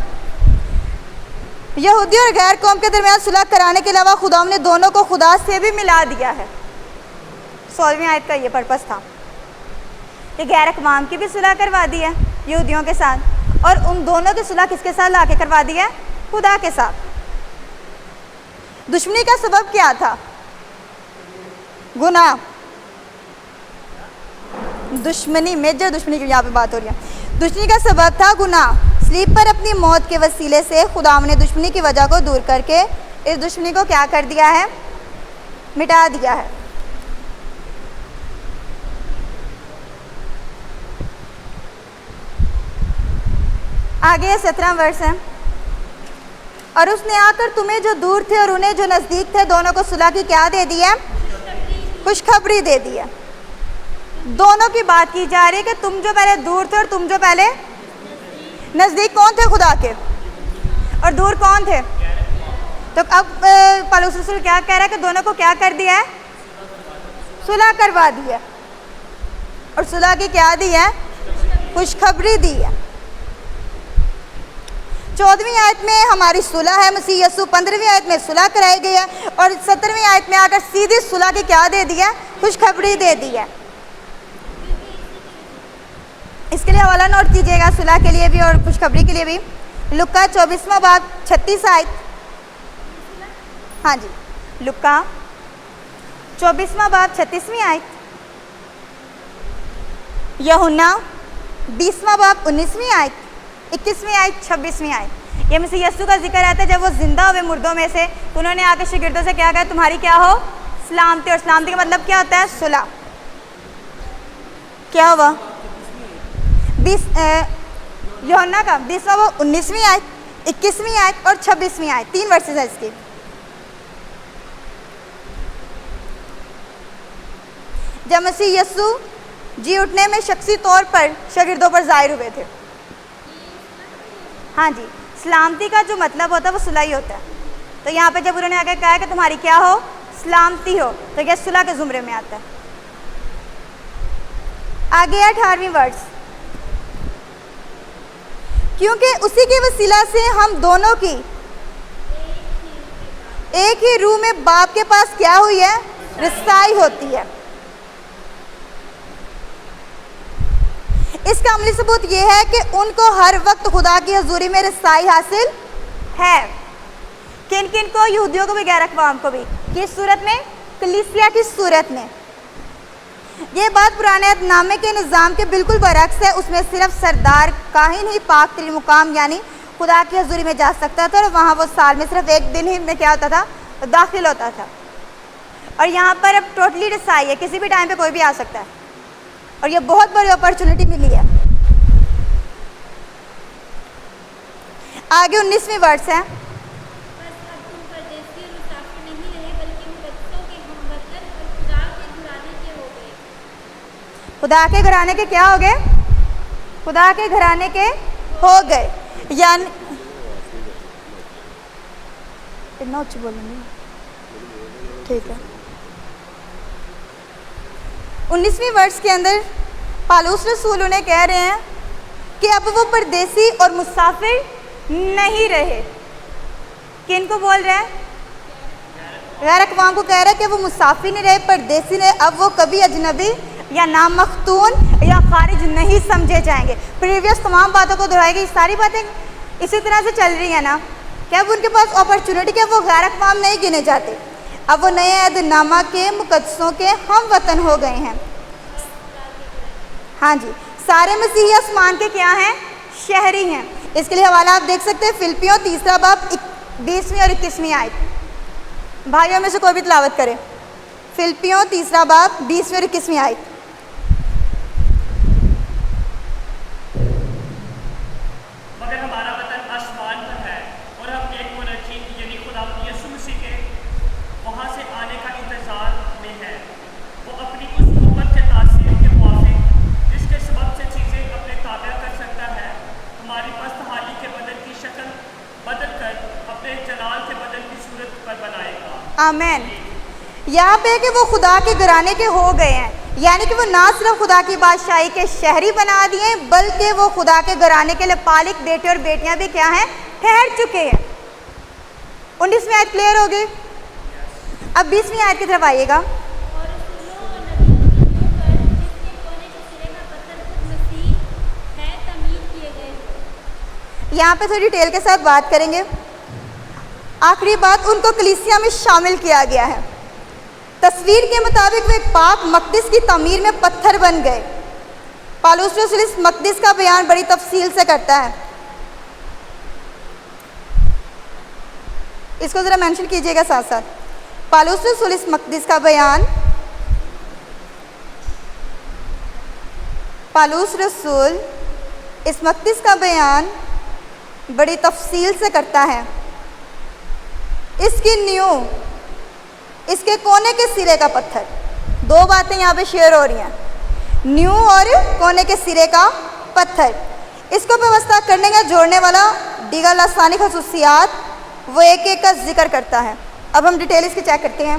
यहूदी और गैर कौम के दरमियान सुलह कराने के अलावा खुदा ने दोनों को खुदा से भी मिला दिया है। 16वीं आयत का ये पर्पस था कि गैर अक़वाम की भी सुलह करवा दी है यहूदियों के साथ, और उन दोनों की सुलह किसके साथ लाके करवा दी है? खुदा के साथ। दुश्मनी का सबब क्या था? गुनाह। दुश्मनी, मेजर दुश्मनी की यहाँ पे बात हो रही है। दुश्मनी का सबब था गुनाह। सलीब पर अपनी मौत के वसीले से खुदा ने दुश्मनी की वजह को दूर करके इस दुश्मनी को क्या कर दिया है? मिटा दिया है। आगे 17वां वर्ष है। और उसने आकर तुम्हें जो दूर थे और उन्हें जो नज़दीक थे दोनों को सुलह की क्या दे दी है? खुशखबरी दे दी है। दोनों की बात की जा रही है कि तुम जो पहले दूर थे और तुम जो पहले नज़दीक। कौन थे? खुदा के। और दूर कौन थे? तो अब पौलुस रसूल क्या कह रहा है कि दोनों को क्या कर दिया है? सुलह करवा दी है। और सुलह की क्या दी है? खुशखबरी दी है। 14वीं आयत में हमारी सुलह है मसीह यीशु, 15वीं आयत में सुलह कराई गई है, और 17वीं आयत में आकर सीधी सुलह की क्या दे दी है? खुशखबरी दे दी है। इसके लिए हवाला नोट कीजिएगा, सुलह के लिए भी और खुशखबरी के लिए भी। लुक्का 24वां बाब 36 आयत। हाँ जी, लुक्का 24वां बाब 36वीं आयत। यूहन्ना 20वां बाब 19वीं आयत, 21वीं आयत, 26वीं आयत। ये मसीह यस्सु का जिक्र आता है जब वो जिंदा हुए मुर्दों में से, तो उन्होंने आके शागिर्दों से क्या कहा, तुम्हारी क्या हो, सलामती। और सलामती का मतलब क्या होता है, सुलह। क्या हुआ, 20 यूहन्ना का 20वां वो 19वीं आयत, 21वीं आयत और 26वीं आयत, 3 वर्सेस है इसके। जब मसीह यस्सु जी उठने में शख्सी तौर पर शागिर्दों पर जाहिर हुए थे। हाँ जी, सलामती का जो मतलब होता है वो सुलह ही होता है। तो यहाँ पे जब उन्होंने आगे कहा कि तुम्हारी क्या हो, सलामती हो, तो यह सुलह के जुमरे में आता है। आगे 18वीं वर्स, क्योंकि उसी के वसीला से हम दोनों की एक ही रूह में बाप के पास क्या हुई है, रसाई होती है। इसका अमली सबूत यह है कि उनको हर वक्त खुदा की हजूरी में रसाई हासिल है। किन किन को, यहूदियों को भी, गैर अक़वाम को भी। किस सूरत में, कलीसिया की सूरत में। ये बात पुराने अहदनामे के निज़ाम के बिल्कुल बरअक्स है। उसमें सिर्फ सरदार काहिन ही पाक तरीन मुकाम यानी खुदा की हजूरी में जा सकता था, और वहाँ वो साल में सिर्फ एक दिन ही में क्या होता था, दाखिल होता था। और यहाँ पर अब टोटली रसाई है, किसी भी टाइम पे कोई भी आ सकता है, और ये बहुत बड़ी अपॉर्चुनिटी मिली है। आगे 19वीं वर्स है, बस अब तुम परदेसी और मुसाफिर नहीं रहे, बल्कि मुकद्दसों के हमवतन और खुदा के घराने के हो गए। खुदा के घराने के क्या हो गए, खुदा के घराने के हो गए। यानी इतना उच्च बोलेंगे, ठीक है। 19वीं वर्ष के अंदर पालूस रसूल उन्हें कह रहे हैं कि अब वो परदेसी और मुसाफिर नहीं रहे। किन को बोल रहे हैं, गैर अक़वाम को कह रहे हैं कि वो मुसाफिर नहीं रहे, परदेसी रहे। अब वो कभी अजनबी या नामख्तून या खारिज नहीं समझे जाएंगे। प्रीवियस तमाम बातों को दोहराएगी, सारी बातें इसी तरह से चल रही हैं ना, कि अब उनके पास अपॉर्चुनिटी के वो गैर अक़वाम नहीं गिने जाते, अब वो नए अहदनामा के मुकद्दसों के हम वतन हो गए हैं। हाँ जी, सारे मसीही आसमान के क्या हैं, शहरी हैं। इसके लिए हवाला आप देख सकते हैं, फिलिपियों 3 बाब 20वीं और 21वीं आयत। भाइयों में से कोई भी तिलावत करे, फिलिपियों 3 बाब 20वीं और 21वीं आयत। मगर हमारा वतन आसमान पर है, और हम एक मुनज्जी यानी खुदा यीशु मसीह के वहाँ से आने का इंतज़ार में है। वो अपनी उस हुकूमत के तासीर के मुआफिक, जिसके सबब से चीज़ें अपने ताबे कर सकता है, हमारी पस्त हाली के बदन की शक्ल बदल कर अपने जलाल के बदन की सूरत पर बनाएगा। आमीन। यहाँ पे कि वो खुदा के घराने के हो गए हैं, यानी कि वो ना सिर्फ खुदा की बादशाही के शहरी बना दिए, बल्कि वो खुदा के घराने के लिए पालिक बेटे और बेटियां भी क्या हैं, ठहर चुके हैं। 19वीं आयत क्लियर हो गई। अब 20वीं आयत की तरफ आइएगा। और रसूलों और नबियों के मुंह पर जिसके कोने के सिरे का पत्थर खुद मसीह है तमीर किए गए हो। यहाँ पे थोड़ी डिटेल के साथ बात करेंगे। आखिरी बात, उनको कलीसिया में शामिल किया गया है। तस्वीर के मुताबिक वे पाक मकदिस की तमीर में पत्थर बन गए। पालूस रसूल इस मकदिस का बयान बड़ी तफसील से करता है। इसको ज़रा मेंशन कीजिएगा साथ साथ। पालूस रसूल इस मकदिस का बयान, पालूस रसूल इस मकदिस का बयान बड़ी तफसील से करता है। इसकी नींव, इसके कोने के सिरे का पत्थर, दो बातें यहाँ पे शेयर हो रही हैं, नींव और कोने के सिरे का पत्थर। इसको व्यवस्था करने या जोड़ने वाला दीगर लासानी खसूसियात वो एक एक का जिक्र करता है। अब हम डिटेल इसकी चेक करते हैं।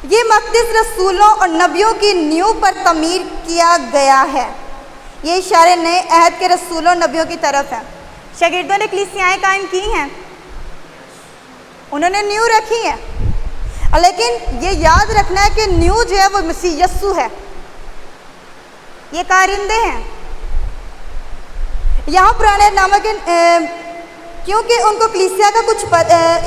ये मकदिस रसूलों और नबियों की नींव पर तमीर किया गया है। ये इशारे नए अहद के रसूलों नबियों की तरफ हैं। शागिर्दों ने कलीसियाएं कायम की हैं, उन्होंने नींव रखी है, लेकिन ये याद रखना है कि नींव जो है वो मसीह यस्सु है, ये कारिंदे हैं। यहाँ पुराने नामा के क्योंकि उनको कलीसिया का कुछ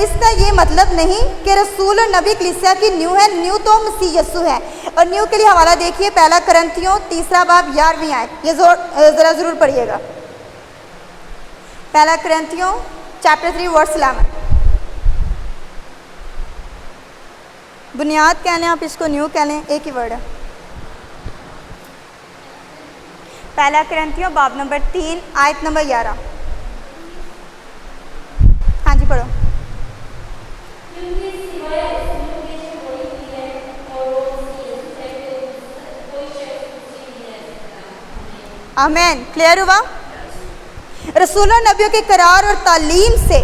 इसका ये मतलब नहीं कि रसूल और नबी कलीसिया की नींव है, नींव तो मसीह यस्सु है। और नींव के लिए हवाला देखिए, 1 कुरिन्थियों 3 बाब 11वीं आयत, ये ज़रा ज़रूर पढ़िएगा। पहला कुरिन्थियों चैप्टर 3 वर्स 11। बुनियाद कह लें आप इसको, न्यू कह लें, एक ही वर्ड है। पहला कुरिन्थियों बाब नंबर 3 आयत नंबर 11। हाँ जी पढ़ो। आमीन। क्लियर हुआ? रसूलों नबियों के करार और तालीम से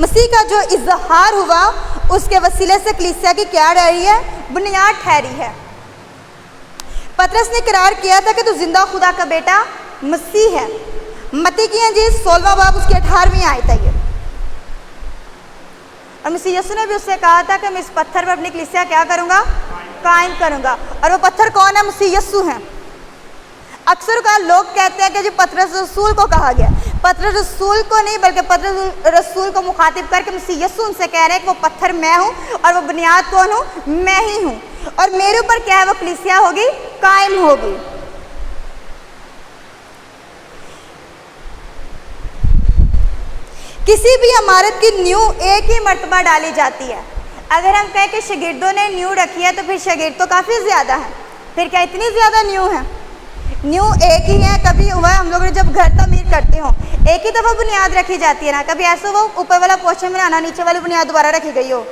मसीह का जो इजहार हुआ, उसके वसीले से कलीसिया की क्या रही है? बुनियाद ठहरी है। पतरस ने करार किया था कि तू जिंदा खुदा का बेटा मसीह है। मत्ती की इंजील 16वां बाब उसकी 18वीं आयत है ये। और मसीह यीशु ने भी उससे कहा था कि मैं इस पत्थर पर अपनी कलीसिया क्या करूँगा? कायम करूँगा। और वो पत्थर कौन है? मसीह यीशु हैं। अक्सर का लोग कहते हैं कि जी पतरस रसूल को कहा गया। पतरस रसूल को नहीं, बल्कि पतरस रसूल को मुखातिब करके मसीह यीशु उनसे कह रहे हैं कि वो पत्थर मैं हूँ और वो बुनियाद कौन हूँ? मैं ही हूँ। और मेरे ऊपर क्या है? वो कलीसिया होगी, कायम होगी। किसी भी इमारत की नींव एक ही मर्तबा डाली जाती है। अगर हम कहें कि शागिर्दों ने नींव रखी है तो फिर शागिर्द तो काफ़ी ज़्यादा है। फिर क्या इतनी ज़्यादा नींव है? न्यू एक ही है। कभी हुआ हम लोग जब घर तमीर करते हो एक ही दफ़ा बुनियाद रखी जाती है ना, कभी ऐसा वो ऊपर वाला पोर्शन बनाना, नीचे वाली बुनियाद दोबारा रखी गई हो।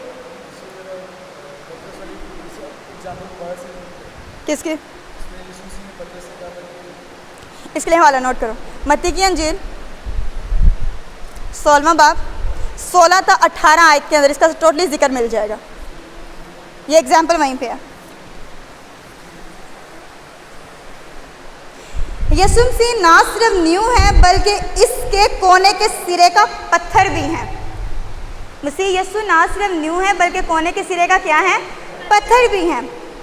किसकी? इसके लिए हवाला नोट करो। मत्ती की इंजील 16वां बाब 16 था 18 आयत के अंदर इसका टोटली जिक्र मिल जाएगा। ये एग्जाम्पल वहीं पे है। यीशु मसीह ना सिर्फ न्यू है बल्कि इसके कोने के सिरे का पत्थर भी है। मसीह यीशु ना सिर्फ न्यू है बल्कि कोने के सिरे का क्या है? पत्थर भी है।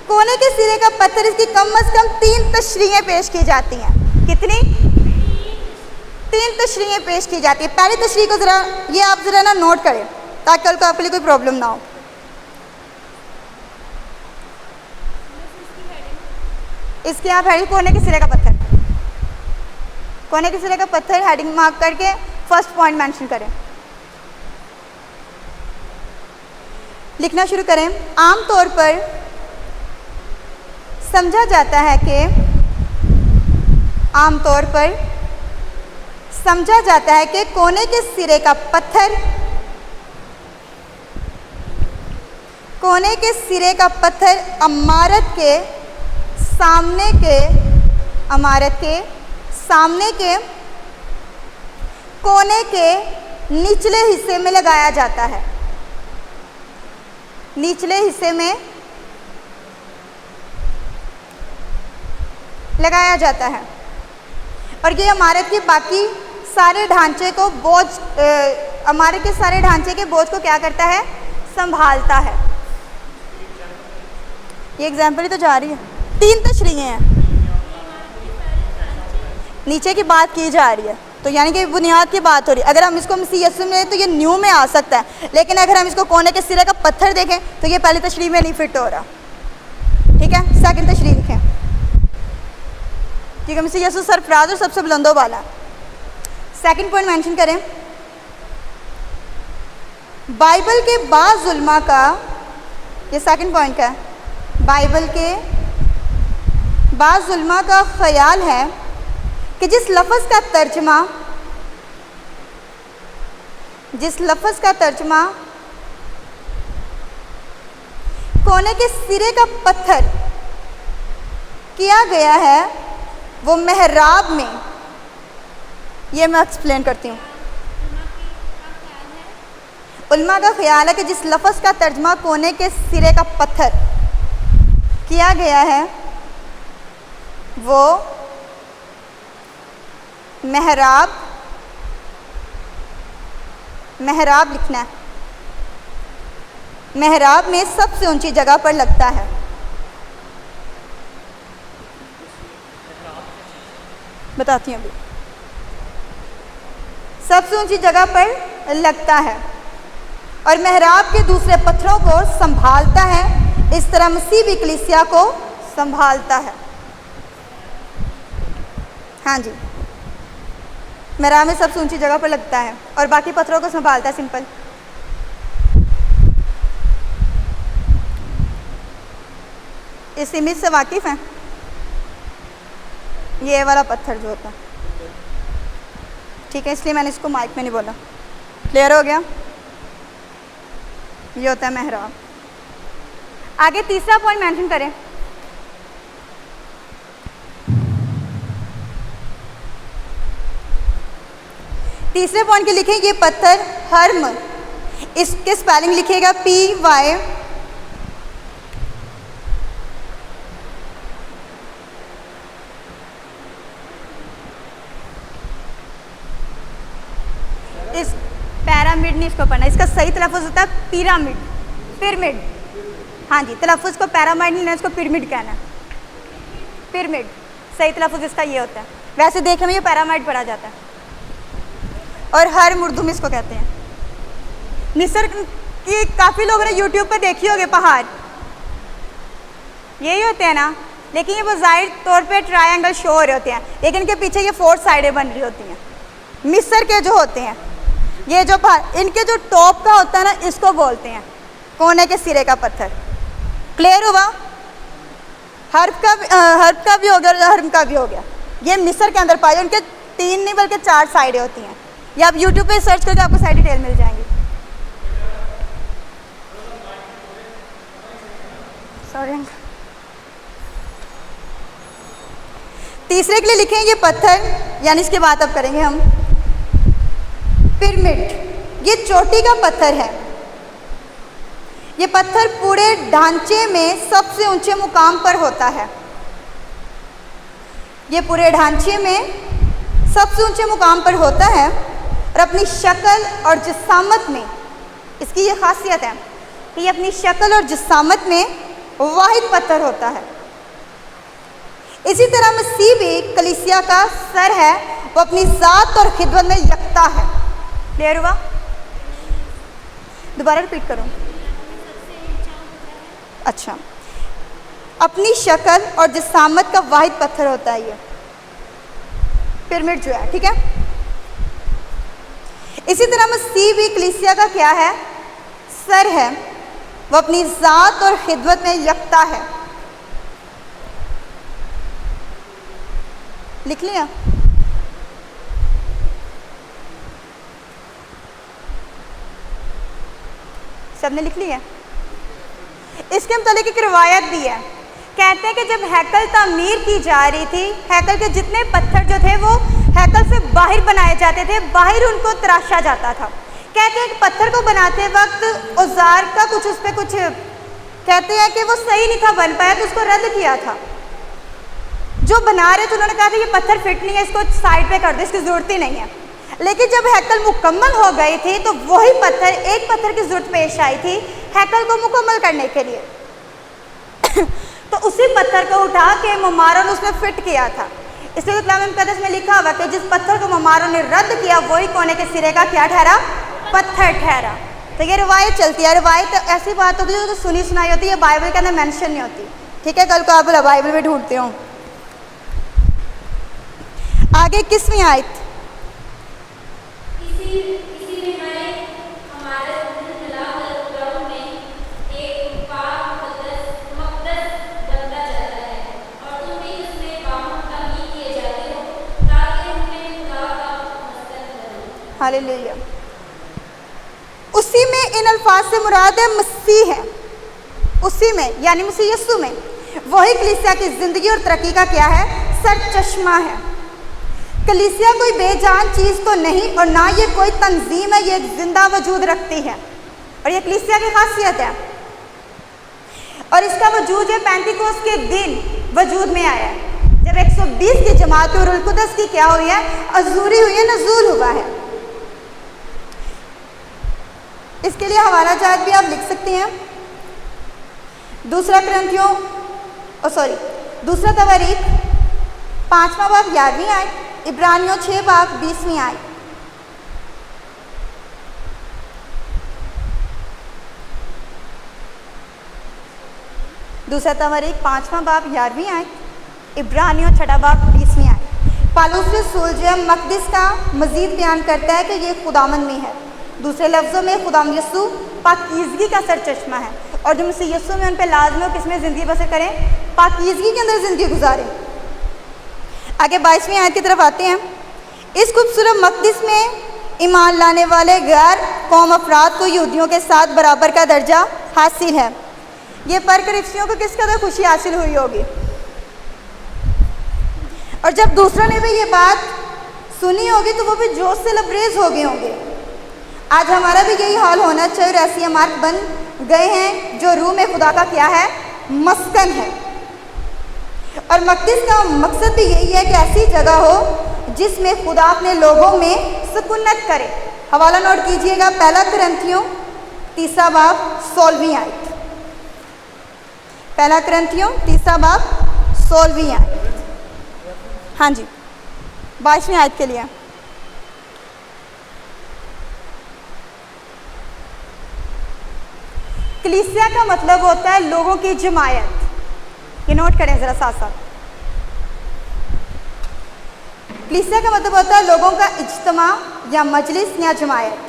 कोने के सिरे का पत्थर, इसकी कम से कम 3 तशरीहें पेश की जाती हैं। कितनी? 3 तशरीहें पेश की जाती है। पहली तशरीह को ज़रा ये आप ज़रा ना नोट करें ताकि कल को आपके लिए कोई प्रॉब्लम ना हो। इसके आप हेडिंग कोने के सिरे का पत्थर, कोने के सिरे का पत्थर हेडिंग मार्क करके फर्स्ट पॉइंट मेंशन करें। लिखना शुरू करें। आमतौर पर समझा जाता है कि कोने के सिरे का पत्थर, इमारत के सामने के कोने के निचले हिस्से में लगाया जाता है। निचले हिस्से में लगाया जाता है और ये इमारत के बाकी सारे ढांचे को इमारत के सारे ढांचे के बोझ को क्या करता है? संभालता है। ये एग्जाम्पल ही तो जा रही है। 3 तशरीहें हैं। नीचे की बात की जा रही है तो यानी कि बुनियाद की बात हो रही है। अगर हम इसको मसीह यीशु में तो ये न्यू में आ सकता है, लेकिन अगर हम इसको कोने के सिरे का पत्थर देखें तो ये पहली तशरीह में नहीं फिट हो रहा। ठीक है, सेकंड तशरीह लिखें क्योंकि मसीह यीशु सरफराज और सबसे बुलंदों वाला। सेकंड पॉइंट मेंशन करें। बाइबल के बाज़ उलमा का, ये सेकंड पॉइंट का है, बाइबल के बाज़ उलमा का ख्याल है कि जिस लफ्ज़ का तर्जमा कोने के सिरे का पत्थर किया गया है वो मेहराब में, ये मैं एक्सप्लेन करती हूँ। उलमा का ख्याल है कि जिस लफ्ज़ का तर्जमा कोने के सिरे का पत्थर किया गया है वो मेहराब लिखना है। मेहराब में सबसे ऊंची जगह पर लगता है। बताती हूँ अभी। सबसे ऊंची जगह पर लगता है और मेहराब के दूसरे पत्थरों को संभालता है। इस तरह मसीह भी कलीसिया को संभालता है। हाँ जी, मेरा में सबसे ऊंची जगह पर लगता है और बाकी पत्थरों को संभालता है। सिंपल। इस इमेज से वाकिफ हैं? ये वाला पत्थर जो होता है, ठीक है, इसलिए मैंने इसको माइक में नहीं बोला। क्लियर हो गया? ये होता है मेहराब। आगे तीसरा पॉइंट मेंशन करें। तीसरे पॉइंट के लिखें ये पत्थर हर्म, इसके स्पेलिंग लिखिएगा PY इस पैरामिड नहीं इसको पढ़ना, इसका सही तलफ़ुज़ होता है पिरामिड, पिरामिड। हाँ जी, तलफ़ुज़ को पैरामाइड नहीं, इसको पिरामिड कहना है। पिरामिड सही तलफ़ुज़ इसका ये होता है। वैसे देखने में ये पैरामाइड पढ़ा जाता है और हर उर्दू में इसको कहते हैं। मिस्र की काफ़ी लोगों ने यूट्यूब पे देखी होगी पहाड़, यही होते हैं ना, लेकिन ये वो ज़ाहिर तौर पे ट्रायंगल शो हो रहे होते हैं, लेकिन इनके पीछे ये 4 साइडें बन रही होती हैं। मिस्र के जो होते हैं, ये जो इनके जो टॉप का होता है ना, इसको बोलते हैं कोने के सिरे का पत्थर। क्लियर हुआ? हर्फ का भी हो गया और हर्म का भी हो गया। ये मिस्र के अंदर पाए, उनके 3 नहीं बल्कि 4 साइडें होती हैं। या आप यूट्यूब पे सर्च करके आपको सारी डिटेल मिल जाएंगी। सॉरी। तीसरे के लिए लिखें ये पत्थर, यानी इसकी बात अब करेंगे हम, पिरामिड। ये चोटी का पत्थर है। ये पत्थर पूरे ढांचे में सबसे ऊंचे मुकाम पर होता है। ये पूरे ढांचे में सबसे ऊंचे मुकाम पर होता है और अपनी शक्ल और जिसामत में, इसकी ये खासियत है कि ये अपनी शक्ल और जिसामत में वाहिद पत्थर होता है। इसी तरह मसीह भी कलीसिया का सर है, वो अपनी ज़ात और खिदमत में यकता है। क्लियर हुआ? दोबारा रिपीट करूं? अच्छा, अपनी शक्ल और जिसामत का वाहिद पत्थर होता है ये पिरामिड जो है, ठीक है। इसी तरह मसीह भी कलीसिया का क्या है? सर है, वो अपनी ज़ात और खिदमत में यकता है। लिख लिया? सबने लिख लिया? इसके मुतालिक एक रिवायत भी है। कहते हैं कि जब हैकल तामीर की जा रही थी, हैकल के जितने पत्थर जो थे वो हैकल से बाहर बनाए जाते थे, बाहर उनको तराशा जाता था। कहते हैं कि पत्थर को बनाते वक्त औजार का कुछ उस पर कुछ कहते हैं कि वो सही नहीं था बन पाया, तो उसको रद्द किया था। जो बना रहे थे उन्होंने कहा था ये पत्थर फिट नहीं है, इसको साइड पे कर दो, इसकी ज़रूरत ही नहीं है। लेकिन जब हैकल मुकम्मल हो गई थी तो वही पत्थर, एक पत्थर की ज़रूरत पेश आई थी हैकल को मुकम्मल करने के लिए। तो उसी पत्थर को उठा के ममारों ने उसमें फिट किया था। इसलिए कलाम मुक़द्दस में लिखा हुआ कि जिस पत्थर को ममारों ने रद्द किया वही कोने के सिरे का क्या ठहरा? पत्थर ठहरा। तो ये रिवायत चलती है। रिवायत ऐसी बात होती है जो सुनी सुनाई होती है, बाइबल के अंदर मेंशन नहीं होती, ठीक है। कल को आप बाइबल में ढूंढते हो। आगे 21वीं आयत। हालेलुया। उसी में इन अल्फाज से मुराद है मसीह है, उसी में यानी मसीह यीशु में वही कलीसिया की ज़िंदगी और तरक्की का क्या है? सर चश्मा है। कलीसिया कोई बेजान चीज़ तो नहीं और ना ये कोई तंजीम है, ये एक जिंदा वजूद रखती है और ये कलीसिया की खासियत है। और इसका वजूद है पेंटिकोस्ट के दिन वजूद में आया है, जब 120 की जमात और रूहुल कुद्दस की क्या हुई है? अज़ूरी हुई है, नज़ूल हुआ है। इसके लिए हवाला जात भी आप लिख सकते हैं। दूसरा तवारीख 5वां बाब 11वीं आयत, इब्रानियों 6 बाब 20वीं आयत। दूसरा तवारीख 5वां बाब 11वीं आयत, इब्रानियों 6 बाब 20वीं आयत। पालूस रसूल जो है मकदिस का मज़ीद बयान करता है कि ये खुदावंद में है। दूसरे लफ्ज़ों में खुदावंद यीशु पाकीज़गी का सरचश्मा है, और जो मसीह यीशु में उन पर लाज़िम है किस में ज़िंदगी बसर करें, पाकीज़गी के अंदर ज़िंदगी गुजारें। आगे 22वीं आयत की तरफ आते हैं। इस खूबसूरत मकदिस में ईमान लाने वाले गैर कौम अफराद को यहूदियों के साथ बराबर का दर्जा हासिल है। ये पढ़कर इफ्सियों को किस कदर खुशी हासिल हुई होगी, और जब दूसरों ने भी ये बात सुनी होगी तो वो भी जोश से लबरेज हो गए होंगे। आज हमारा भी यही हाल होना चाहिए, और ऐसी इमारत बन गए हैं जो रूह में खुदा का क्या है, मस्कन है। और मकदिस का मकसद भी यही है कि ऐसी जगह हो जिसमें खुदा अपने लोगों में सुकूनत करे। हवाला नोट कीजिएगा, 1 कुरिन्थियों 3 बाब 16वीं आयत। 1 कुरिन्थियों 3 बाब 16वीं आयत। हाँ जी, 22वीं आयत के लिए। कलीसिया का मतलब होता है लोगों की जमायत। ये नोट करें ज़रा साथ साथ। कलीसिया का मतलब होता है लोगों का इज्तिमा या मजलिस या जमायत।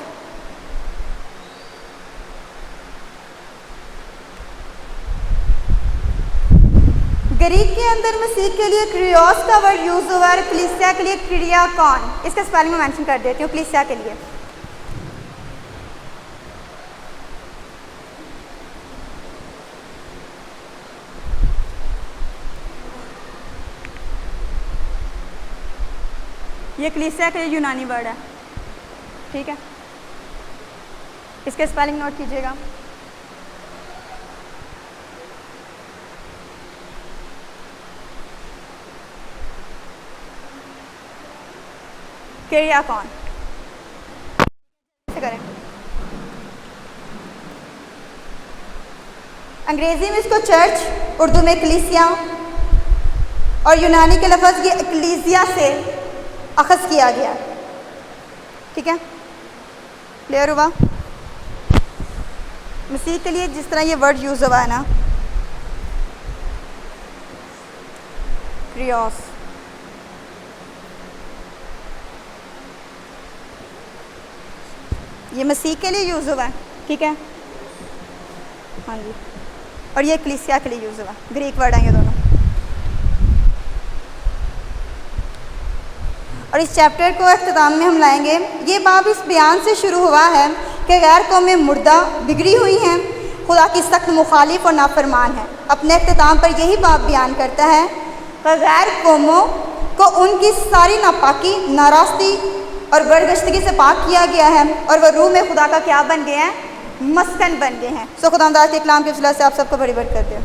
ग्रीक के अंदर मसीह के लिए क्रियोस का वर्ड यूज़ हुआ है, कलीसिया के लिए क्रिया कौन। इसका स्पेलिंग मैं मेंशन कर देती हूँ कलीसिया के लिए। ये कलीसिया के लिए यूनानी वर्ड है, ठीक है। इसके स्पेलिंग नोट कीजिएगा। क्रिया कौन करें। अंग्रेजी में इसको चर्च, उर्दू में कलीसिया, और यूनानी के लफ्ज़ ये एक्लीसिया से अखज़ किया गया, ठीक है। क्लियर हुआ। मसीह के लिए जिस तरह ये वर्ड यूज़ हुआ है ना, क्रियोस, ये मसीह के लिए यूज़ हुआ है, ठीक है। हाँ जी, और ये कलीसिया के लिए यूज़ हुआ, ग्रीक वर्ड हैं ये दोनों। और इस चैप्टर को अख्ताम में हम लाएंगे। ये बाब इस बयान से शुरू हुआ है कि गैर कौमें मुर्दा बिगड़ी हुई हैं, खुदा की सख्त मुखालिफ और नाफरमान है। अपने अख्ताम पर यही बाब बयान करता है कि गैर कौमों को उनकी सारी नापाकी, नाराज़गी और बरगश्तगी से पाक किया गया है, और वह रूह में खुदा का क्या बन गए हैं, मस्कन बन गए हैं। सो खुदा के कलाम की वजह से आप सबको बड़ी बरकत दे।